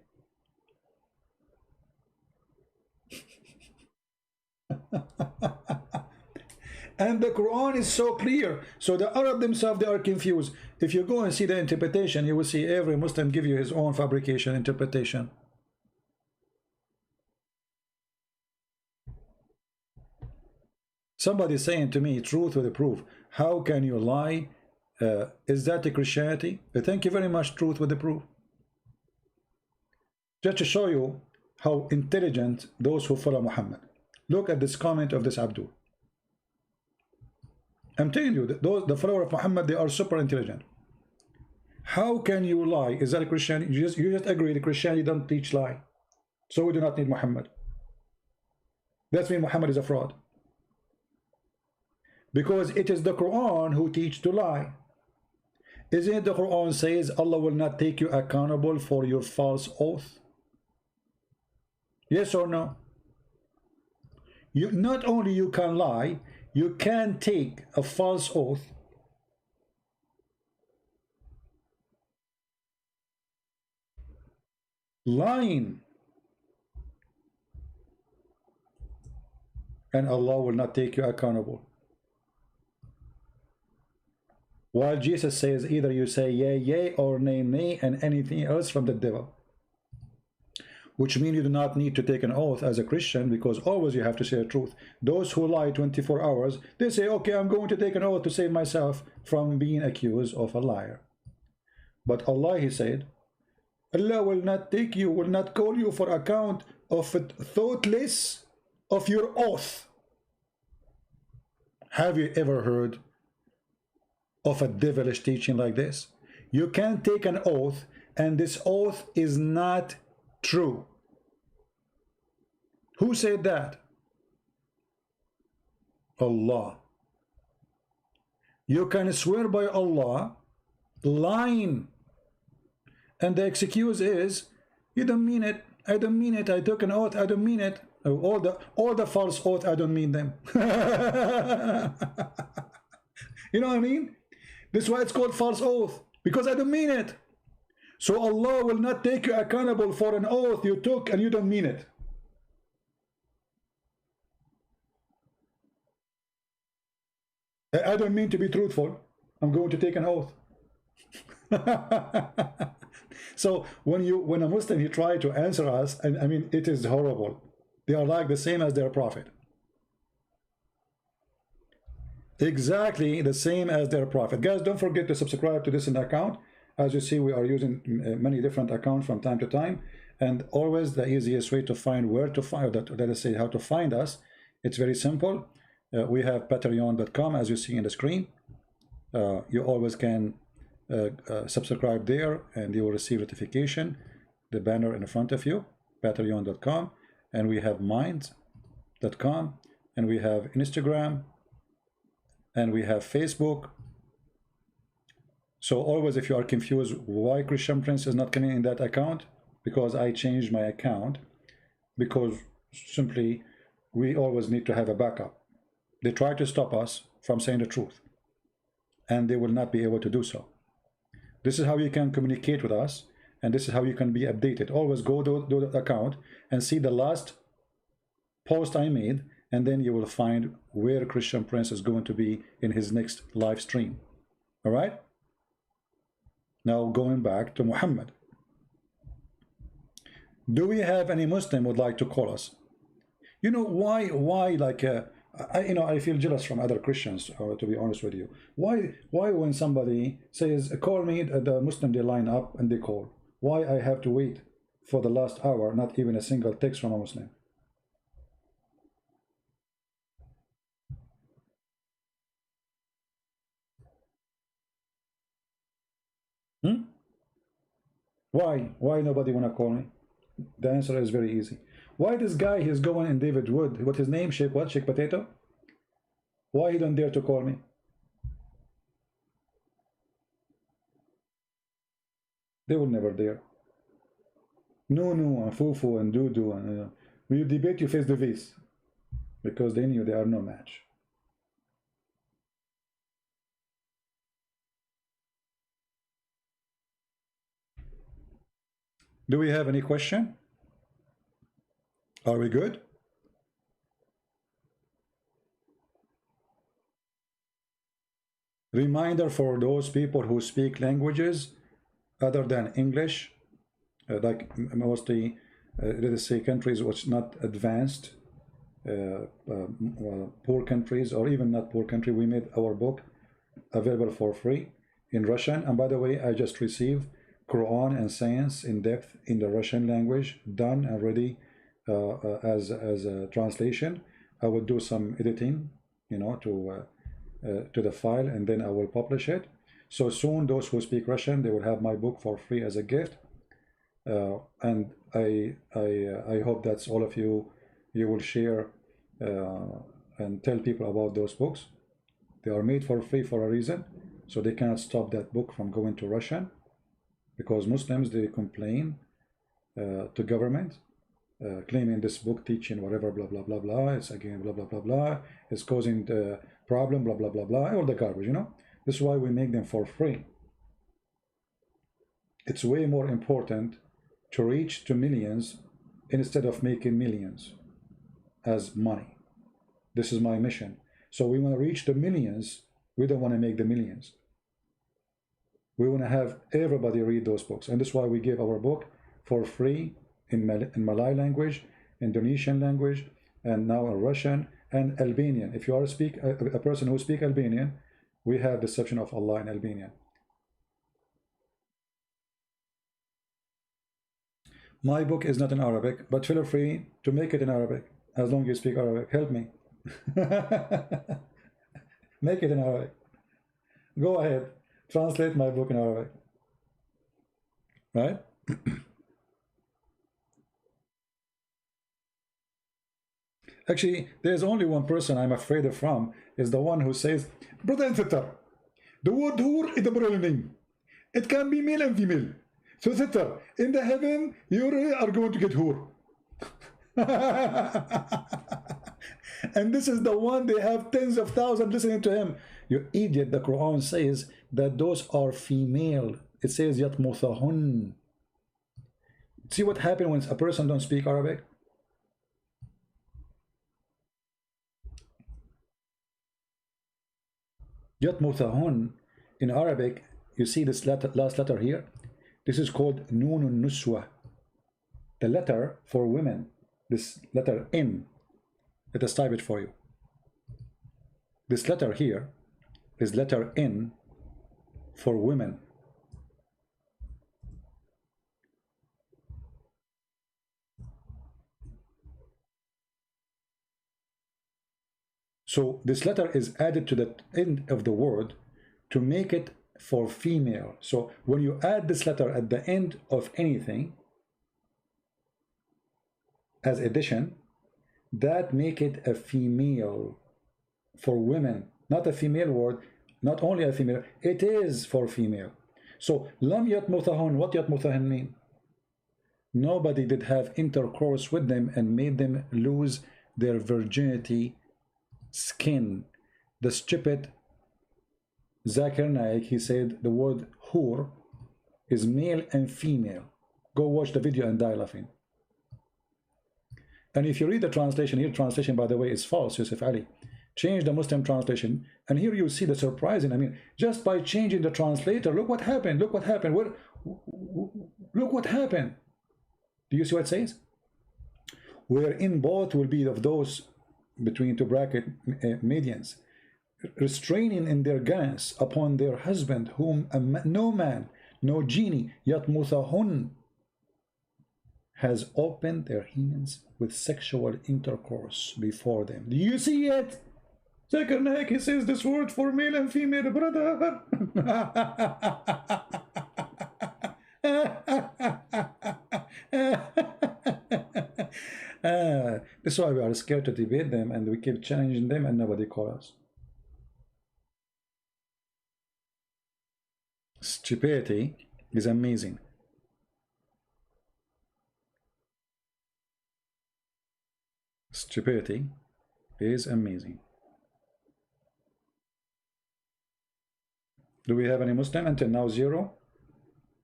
Speaker 1: And the Quran is so clear. So the Arab themselves, they are confused. If you go and see the interpretation, you will see every Muslim give you his own fabrication interpretation. Somebody saying to me, truth with the proof. How can you lie? Is that the Christianity? Thank you very much, truth with the proof. Just to show you how intelligent those who follow Muhammad. Look at this comment of this Abdul. I'm telling you, the follower of Muhammad, they are super intelligent. How can you lie? Is that a Christianity? You just agree that Christianity don't teach lie. So we do not need Muhammad. That means Muhammad is a fraud. Because it is the Quran who teach to lie. Isn't it the Quran says Allah will not take you accountable for your false oath? Yes or no? You not only you can lie, you can take a false oath. Lying. And Allah will not take you accountable. While Jesus says either you say yea, yea, or nay, nay, and anything else from the devil. Which means you do not need to take an oath as a Christian, because always you have to say the truth. Those who lie 24 hours, they say, okay, I'm going to take an oath to save myself from being accused of a liar. But Allah, he said, Allah will not take you, will not call you for account of thoughtless of your oath. Have you ever heard of a devilish teaching like this? You can take an oath and this oath is not true. Who said that? Allah. You can swear by Allah lying, and the excuse is you don't mean it. I don't mean it. I took an oath. I don't mean it. All the false oath, I don't mean them. You know what I mean? This is why it's called false oath, because I don't mean it. So Allah will not take you accountable for an oath you took and you don't mean it. I don't mean to be truthful. I'm going to take an oath. So when a Muslim, he try to answer us, and I mean, it is horrible. They are like the same as their prophet. Exactly the same as their prophet. Guys, don't forget to subscribe to this account. As you see, we are using many different accounts from time to time, and always the easiest way to find where to find that, let us say how to find us, it's very simple. We have patreon.com, as you see in the screen. You always can subscribe there, and you will receive notification, the banner in front of you, patreon.com, and we have mind.com, and we have Instagram, and we have Facebook. So always, if you are confused why Christian Prince is not coming in that account, because I changed my account, because simply we always need to have a backup. They try to stop us from saying the truth, and they will not be able to do so. This is how you can communicate with us, and this is how you can be updated. Always go to the account and see the last post I made, and then you will find where Christian Prince is going to be in his next live stream. All right? Now going back to Muhammad. Do we have any Muslim would like to call us? You know why like I feel jealous from other Christians, to be honest with you. Why when somebody says call me, the Muslim, they line up and they call. Why I have to wait for the last hour, not even a single text from a Muslim? Hmm? Why nobody wanna call me? The answer is very easy. Why this guy he's going in David Wood? What his name? Shake what? Shake Potato? Why he don't dare to call me? They will never dare. No, and Fufu and Dudu and we debate you face to face because they knew they are no match. Do we have any question? Are we good? Reminder for those people who speak languages other than English, like mostly, let us say, countries which not advanced, poor countries, or even not poor country. We made our book available for free in Russian. And by the way, I just received Quran and Science in depth in the Russian language, done and ready as a translation. I will do some editing, to the file, and then I will publish it. So soon, those who speak Russian, they will have my book for free as a gift. And I hope that's all of you. You will share and tell people about those books. They are made for free for a reason, so they cannot stop that book from going to Russian, because Muslims, they complain to government, claiming this book teaching whatever, blah blah blah blah, it's again blah blah blah blah, it's causing the problem, blah blah blah blah, all the garbage. This is why we make them for free. It's way more important to reach to millions instead of making millions as money. This is my mission. So we want to reach the millions. We don't want to make the millions. We want to have everybody read those books, and that's why we give our book for free in Malay language, Indonesian language, and now in Russian and Albanian. If you are a person who speaks Albanian, we have Deception of Allah in Albanian. My book is not in Arabic, but feel free to make it in Arabic as long as you speak Arabic. Help me. Make it in Arabic. Go ahead. Translate my book in Arabic. Right? Actually, there's only one person I'm afraid of from, is the one who says, brother and sister, the word whore is a plural name. It can be male and female. So sister, in the heaven, you are going to get whore. And this is the one, they have tens of thousands listening to him. You idiot, the Quran says that those are female. It says yatmuthahun. See what happens when a person don't speak Arabic? Yatmuthahun in Arabic, you see this last letter here? This is called Nunun Nuswa. The letter for women, this letter N. Let us type it for you. This letter here is letter N for women. So this letter is added to the end of the word to make it for female. So when you add this letter at the end of anything as addition, that make it a female for women, not a female word, not only a female, it is for female. So lam yatmuthahun, what yatmuthahun mean? Nobody did have intercourse with them and made them lose their virginity skin. The stupid Zakir Naik, he said the word hur is male and female. Go watch the video and die laughing. And if you read the translation, here translation by the way is false, Yusuf Ali. Change the Muslim translation, and here you see the surprising. I mean, just by changing the translator, look what happened. Look what happened. Look what happened. Do you see what it says? Wherein both will be of those between two bracket medians, restraining in their gaze upon their husband, whom no man, no genie, yatmuthahun, has opened their hands with sexual intercourse before them. Do you see it? Zakir Naik, he says this word for male and female, brother. That's why we are scared to debate them, and we keep challenging them and nobody calls us. Stupidity is amazing. Stupidity is amazing. Do we have any Muslim? Until now, zero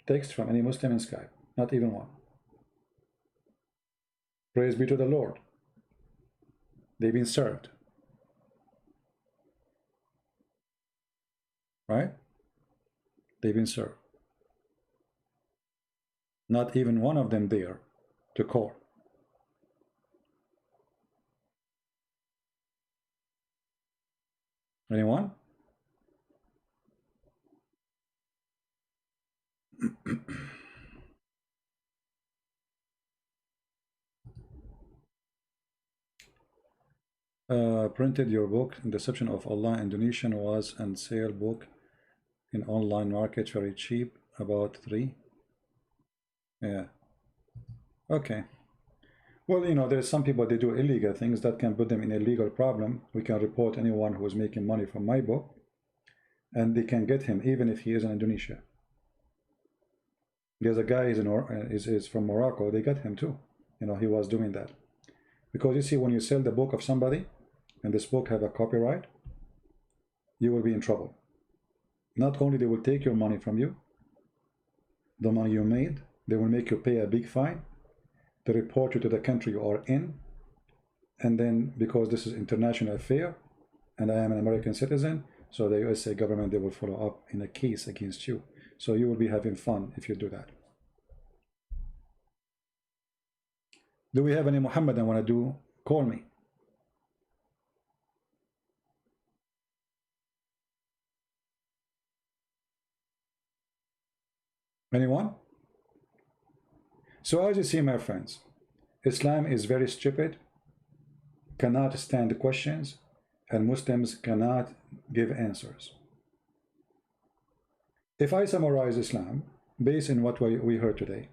Speaker 1: text from any Muslim in Skype. Not even one. Praise be to the Lord. They've been served. Right? They've been served. Not even one of them there to call. Anyone? Printed your book, Deception of Allah, Indonesian was and sale book in online market very cheap, about 3. Yeah. Okay. Well, you know, there's some people, they do illegal things that can put them in a legal problem. We can report anyone who is making money from my book, and they can get him even if he is in Indonesia. There's a guy is from Morocco. They got him too. You know, he was doing that. Because you see, when you sell the book of somebody, and this book have a copyright, you will be in trouble. Not only they will take your money from you, the money you made, they will make you pay a big fine. They report you to the country you are in, and then because this is international affair, and I am an American citizen, so the USA government, they will follow up in a case against you. So you will be having fun if you do that. Do we have any Muhammadan want to do? Call me. Anyone? So as you see, my friends, Islam is very stupid, cannot stand questions, and Muslims cannot give answers. If I summarize Islam based on what we heard today,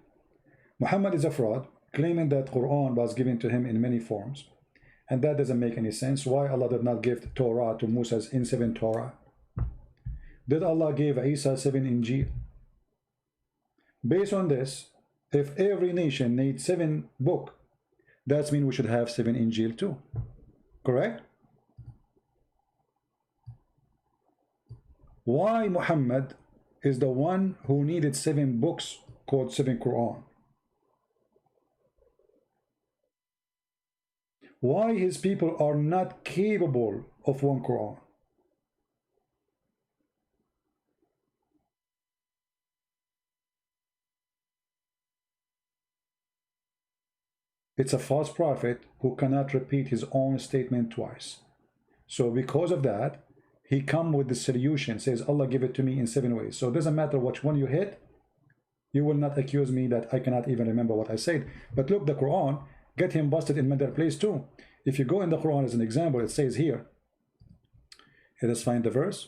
Speaker 1: Muhammad is a fraud, claiming that Quran was given to him in many forms, and that doesn't make any sense. Why Allah did not give Torah to Musa in 7 Torah? Did Allah give Isa 7 Injil? Based on this, if every nation needs 7 books, that means we should have 7 Injil too. Correct? Why Muhammad is the one who needed 7 books called 7 Quran? Why his people are not capable of 1 Quran? It's a false prophet who cannot repeat his own statement twice. So because of that, he come with the solution, says Allah give it to me in 7 ways. So it doesn't matter which one you hit, you will not accuse me that I cannot even remember what I said. But look, the Quran get him busted in another place too. If you go in the Quran as an example, it says here, let us find the verse.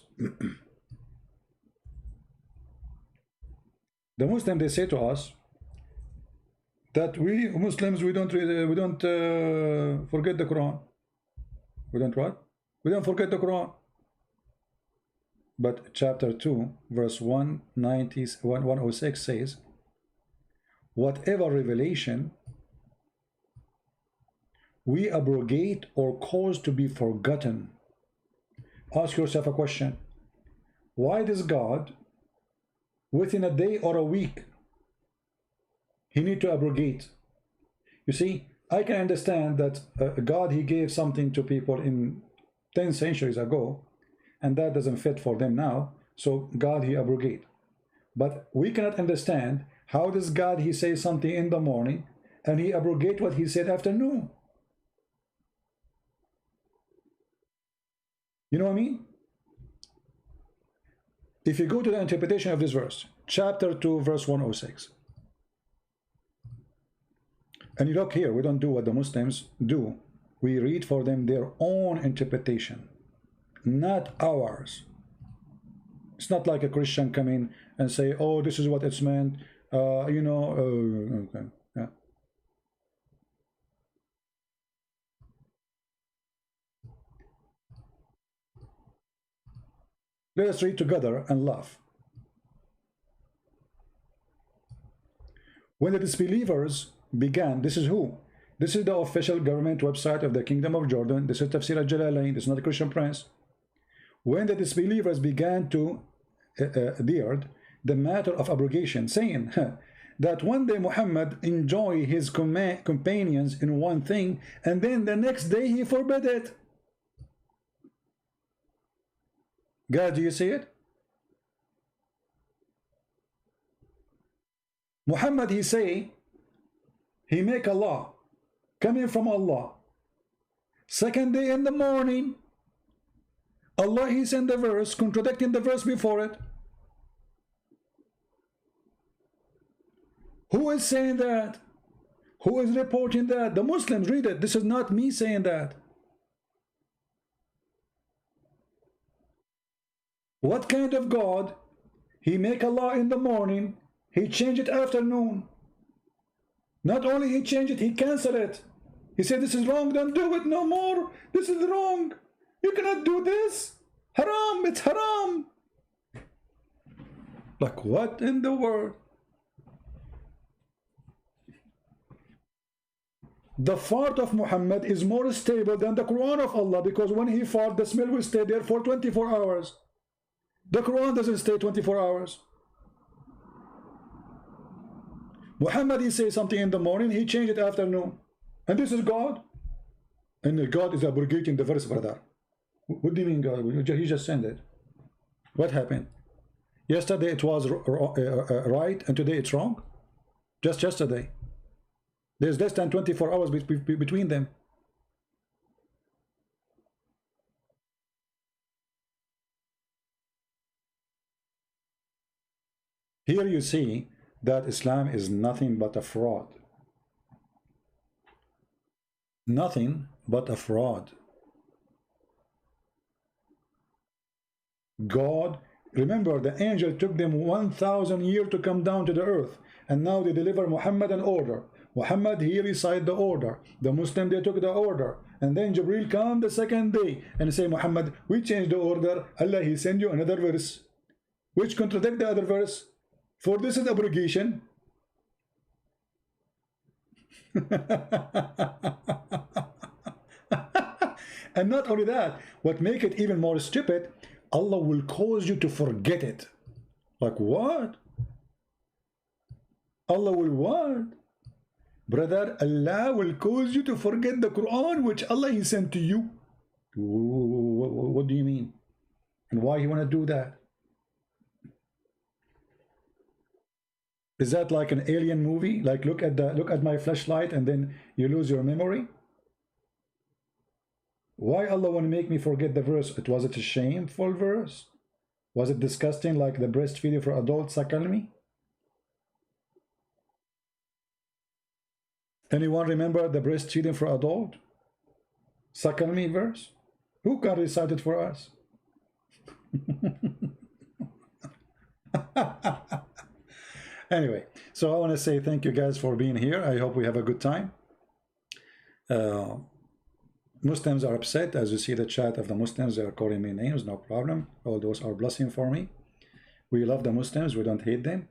Speaker 1: The Muslim, they say to us that we Muslims, we don't forget the Quran. We don't what? We don't forget the Quran. But chapter 2 verse 106 says, whatever revelation we abrogate or cause to be forgotten. Ask yourself a question. Why does God, within a day or a week, he need to abrogate? You see, I can understand that God, he gave something to people in 10 centuries ago, and that doesn't fit for them now, so God, he abrogate. But we cannot understand how does God, he say something in the morning and he abrogate what he said afternoon. You know what I mean? If you go to the interpretation of this verse, chapter 2 verse 106, and you look here, we don't do what the Muslims do. We read for them their own interpretation, not ours. It's not like a Christian come in and say, oh, this is what it's meant, you know, okay, yeah. Let us read together and laugh. When the disbelievers began, this is who? This is the official government website of the Kingdom of Jordan. This is Tafsir al-Jalalain. This is not a Christian prince. When the disbelievers began to adhere the matter of abrogation, saying that one day Muhammad enjoy his companions in one thing, and then the next day he forbid it. God, do you see it? Muhammad, he say, he make a law coming from Allah. Second day in the morning, Allah, he sent the verse contradicting the verse before it. Who is saying that? Who is reporting that? The Muslims, read it. This is not me saying that. What kind of God? He make a law in the morning, he change it afternoon. Not only he change it, he cancel it. He said, this is wrong, don't do it no more. This is wrong. You cannot do this. Haram, it's haram. Like what in the world? The fart of Muhammad is more stable than the Quran of Allah, because when he fart, the smell will stay there for 24 hours. The Quran doesn't stay 24 hours. Muhammad, he says something in the morning, he changed it afternoon. And this is God? And God is abrogating the verse, brother. What do you mean, God? He just sent it. What happened? Yesterday it was right, and today it's wrong? Just yesterday. There's less than 24 hours between them. Here you see that Islam is nothing but a fraud. Nothing but a fraud. God, remember, the angel took them 1,000 years to come down to the earth, and now they deliver Muhammad an order. Muhammad, he recite the order. The Muslim, they took the order, and then Jibril come the second day and say, Muhammad, we changed the order. Allah, he send you another verse which contradict the other verse. For this is abrogation. And not only that, what make it even more stupid, Allah will cause you to forget it. Like what? Allah will what? Brother, Allah will cause you to forget the Quran which Allah he sent to you. What do you mean? And why you want to do that? Is that like an alien movie? Like look at my flashlight and then you lose your memory? Why Allah want to make me forget the verse? Was it a shameful verse? Was it disgusting like the breastfeeding for adults, suckle me? Anyone remember the breastfeeding for adult? Suckle me verse? Who can recite it for us? Anyway, so I want to say thank you guys for being here. I hope we have a good time. Muslims are upset. As you see the chat of the Muslims, they are calling me names, no problem. All those are blessing for me. We love the Muslims, we don't hate them.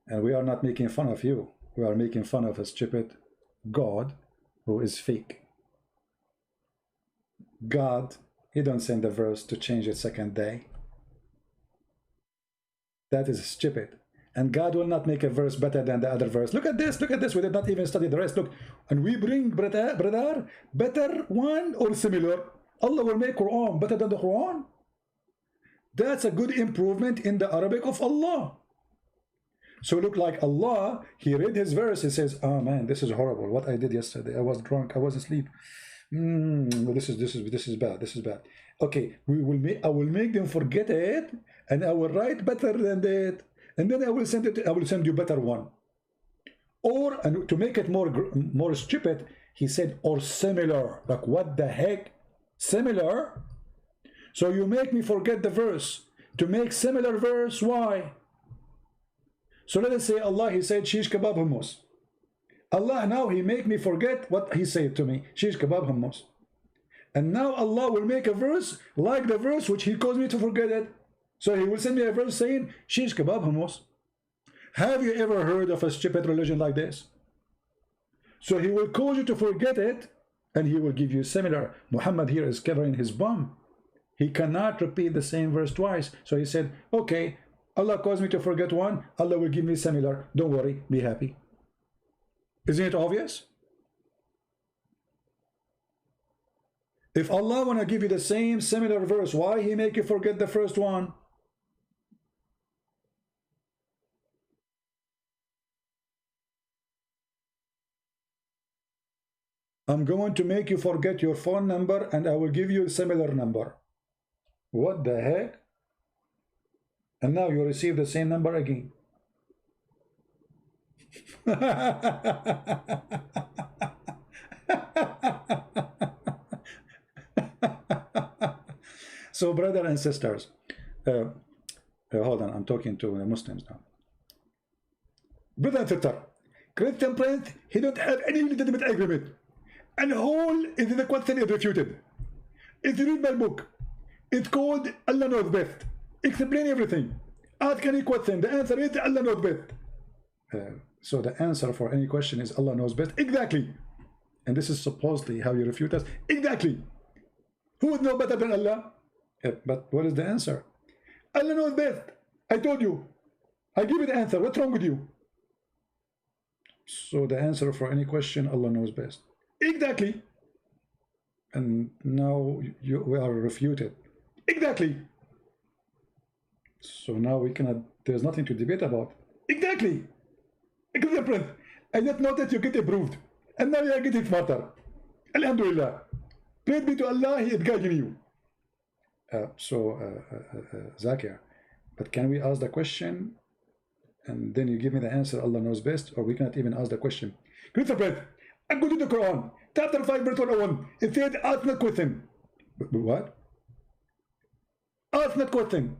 Speaker 1: And we are not making fun of you. We are making fun of a stupid God who is fake. God, he don't send the verse to change it second day. That is stupid. And God will not make a verse better than the other verse. Look at this, look at this. We did not even study the rest. Look, and we bring, brother, better one or similar. Allah will make Quran better than the Quran. That's a good improvement in the Arabic of Allah. So look, like Allah, he read his verse, he says, oh man, this is horrible. What I did yesterday, I was drunk, I was asleep. This is bad, this is bad. Okay, I will make them forget it, and I will write better than that, and then I will send you better one. Or, and to make it more stupid, he said, or similar. Like, what the heck? Similar? So you make me forget the verse. To make similar verse, why? So let us say Allah, he said, shish kebab hummus. Allah now, he make me forget what he said to me, shish kebab hummus. And now Allah will make a verse like the verse which he caused me to forget it. So he will send me a verse saying, shish kebab hummus. Have you ever heard of a stupid religion like this? So he will cause you to forget it, and he will give you similar. Muhammad here is covering his bum. He cannot repeat the same verse twice. So he said, okay, Allah caused me to forget one, Allah will give me similar. Don't worry, be happy. Isn't it obvious? If Allah want to give you the same similar verse, why he make you forget the first one? I'm going to make you forget your phone number, and I will give you a similar number. What the heck? And now you receive the same number again. So, brothers and sisters, hold on, I'm talking to the Muslims now. Brother and sister, Christian Prince, he don't have any legitimate agreement. And whole is the question is refuted. If you read my book, it's called Allah Knows Best. Explain everything. Ask any question. The answer is Allah knows best. So the answer for any question is Allah knows best. Exactly. And this is supposedly how you refute us. Exactly. Who would know better than Allah? But what is the answer? Allah knows best. I told you. I give you the answer. What's wrong with you? So the answer for any question, Allah knows best. Exactly. And now we are refuted. Exactly. So now we cannot, there's nothing to debate about. Exactly. Exactly. I just noticed you get approved. And now you are getting smarter. Alhamdulillah. Praise be to Allah, He is guiding you. Zakir, but can we ask the question and then you give me the answer, Allah knows best, or we cannot even ask the question? Christopher, I'm going to the Quran, chapter 5, verse 101. It said, ask not question. What? Ask not question.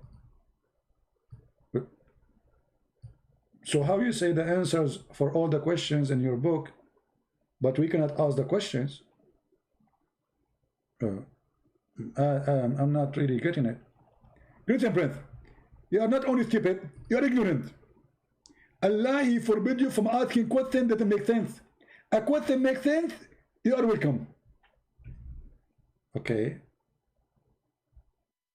Speaker 1: So how you say the answers for all the questions in your book, but we cannot ask the questions? I'm not really getting it. Christian Prince, you are not only stupid, you are ignorant. Allah, He forbid you from asking questions that make sense. A question makes sense, you are welcome. Okay.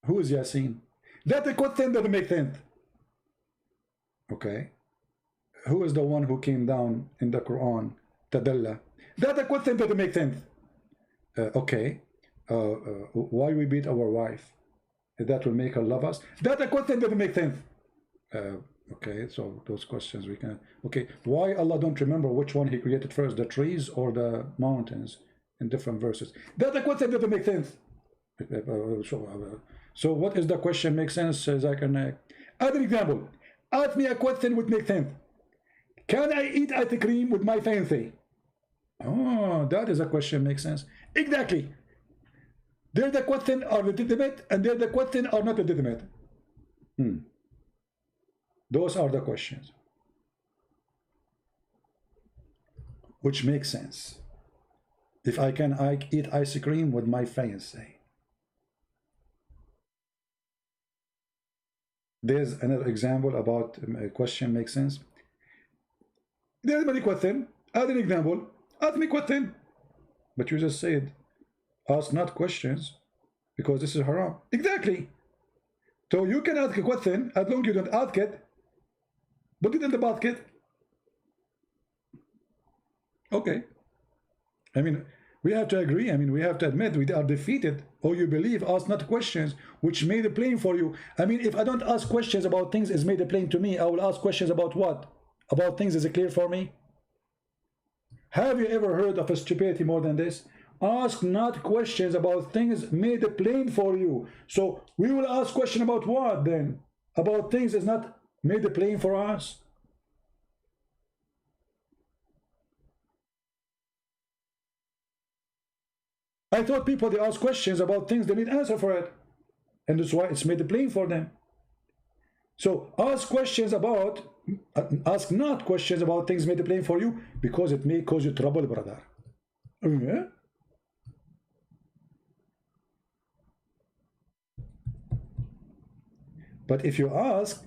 Speaker 1: Who is Yasin? That's a question that makes sense. Okay. Who is the one who came down in the Quran? Tadalla. That's a question that makes sense. Okay. Why we beat our wife? That will make her love us? That's a question that makes sense. Okay, so those questions we can. Okay, why Allah don't remember which one He created first, the trees or the mountains, in different verses? That's a question that makes sense. So what is the question make sense, Zakir? Other example, ask me a question which makes sense. Can I eat ice cream with my fancy? Oh, that is a question makes sense. Exactly. There the question are legitimate and there the question are not legitimate. Those are the questions. which makes sense. If I can eat ice cream with my fiancé. There's another example about a question makes sense. There's many question. Add an example. Ask me question. But you just said, ask not questions, because this is haram. Exactly. So you can ask a question as long as you don't ask it. Put it in the basket. Okay. I mean, we have to agree. I mean, we have to admit we are defeated. Or you believe, ask not questions, which made it plain for you. I mean, if I don't ask questions about things is made it plain to me, I will ask questions about what? About things is it clear for me? Have you ever heard of a stupidity more than this? Ask not questions about things made it plain for you. So we will ask question about what then? About things is not made it plain for us. I thought people, they ask questions about things they need answer for it. And that's why it's made it plain for them. So ask questions about, ask not questions about things made it plain for you, because it may cause you trouble, brother. Yeah? But if you ask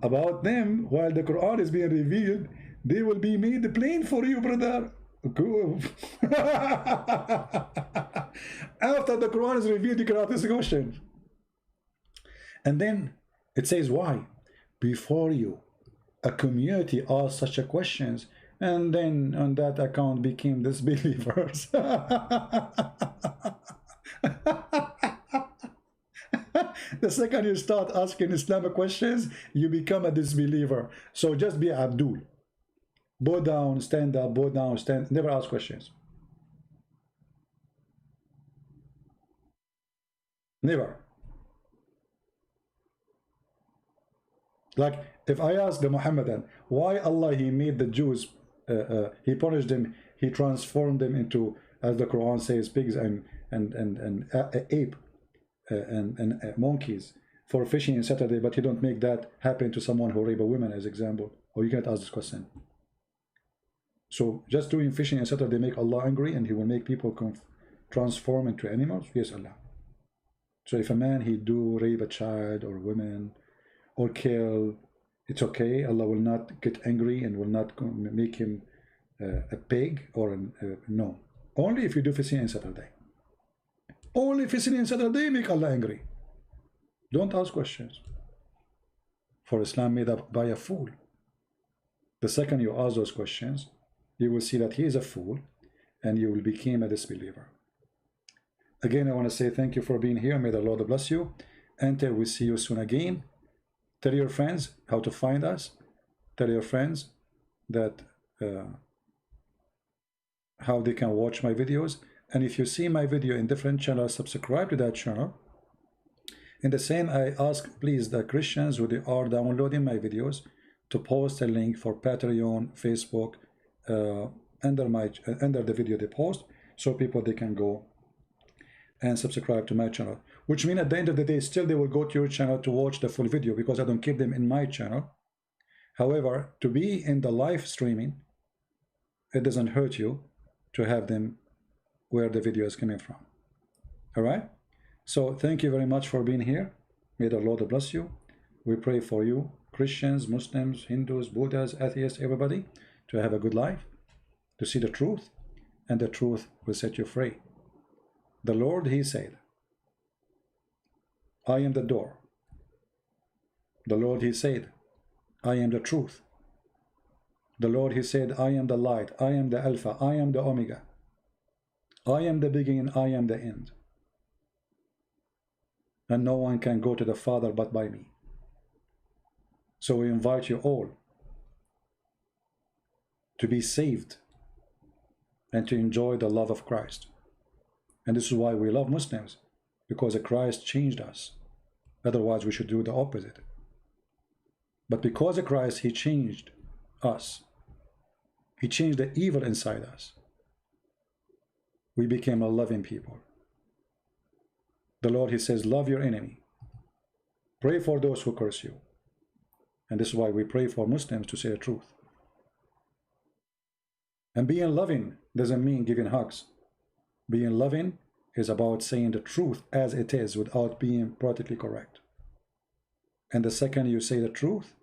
Speaker 1: about them while the Quran is being revealed, they will be made plain for you, brother. After the Quran is revealed, you can ask this question. And then it says why? Before you, a community asked such a questions, and then on that account became disbelievers. The second you start asking Islamic questions, you become a disbeliever. So just be Abdul. Bow down, stand up, bow down, stand. Never ask questions. Never. Like if I ask the Muhammadan why Allah he made the Jews, he punished them, he transformed them into, as the Quran says, pigs and ape and monkeys for fishing on Saturday, but he don't make that happen to someone who rape a woman, as example. Or you can't ask this question. So just doing fishing on Saturday make Allah angry, and he will make people transform into animals? Yes, Allah. So if a man he do rape a child or women or kill, it's okay. Allah will not get angry and will not make him a pig or no. Only if you do fishing on Saturday. Only fishing on Saturday make Allah angry. Don't ask questions. For Islam made up by a fool. The second you ask those questions, you will see that he is a fool, and you will become a disbeliever. Again, I want to say thank you for being here. May the Lord bless you. Until we see you soon again. Tell your friends how to find us. Tell your friends that how they can watch my videos. And if you see my video in different channels, subscribe to that channel. In the same, I ask please the Christians who are downloading my videos to post a link for Patreon, Facebook, under the video they post, so people they can go and subscribe to my channel. Which means at the end of the day, still they will go to your channel to watch the full video, because I don't keep them in my channel. However, to be in the live streaming, it doesn't hurt you to have them where the video is coming from. All right? So thank you very much for being here. May the Lord bless you. We pray for you, Christians, Muslims, Hindus, Buddhas, atheists, everybody, to have a good life, to see the truth, and the truth will set you free. The Lord, he said, I am the door. The Lord, he said, I am the truth. The Lord, he said, I am the light, I am the Alpha, I am the Omega. I am the beginning, I am the end. And no one can go to the Father but by me. So we invite you all to be saved and to enjoy the love of Christ. And this is why we love Muslims, because Christ changed us. Otherwise we should do the opposite. But because of Christ, he changed us. He changed the evil inside us. We became a loving people. The Lord, he says, love your enemy. Pray for those who curse you. And this is why we pray for Muslims to say the truth. And being loving doesn't mean giving hugs. Being loving is about saying the truth as it is without being politically correct. And the second you say the truth,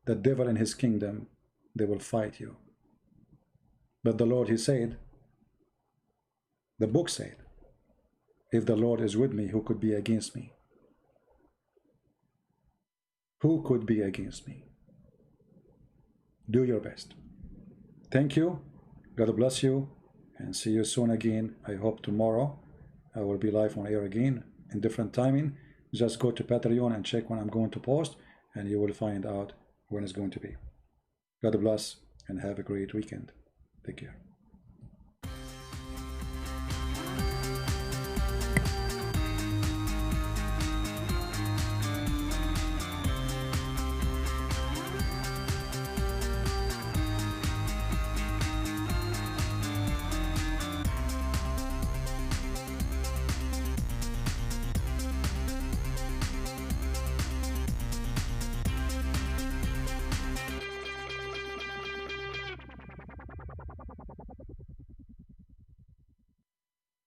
Speaker 1: the devil and his kingdom, they will fight you. But the Lord, he said, the book said, if the Lord is with me, who could be against me? Who could be against me? Do your best. Thank you. God bless you. And see you soon again. I hope tomorrow I will be live on air again in different timing. Just go to Patreon and check when I'm going to post, and you will find out when it's going to be. God bless and have a great weekend. Take care.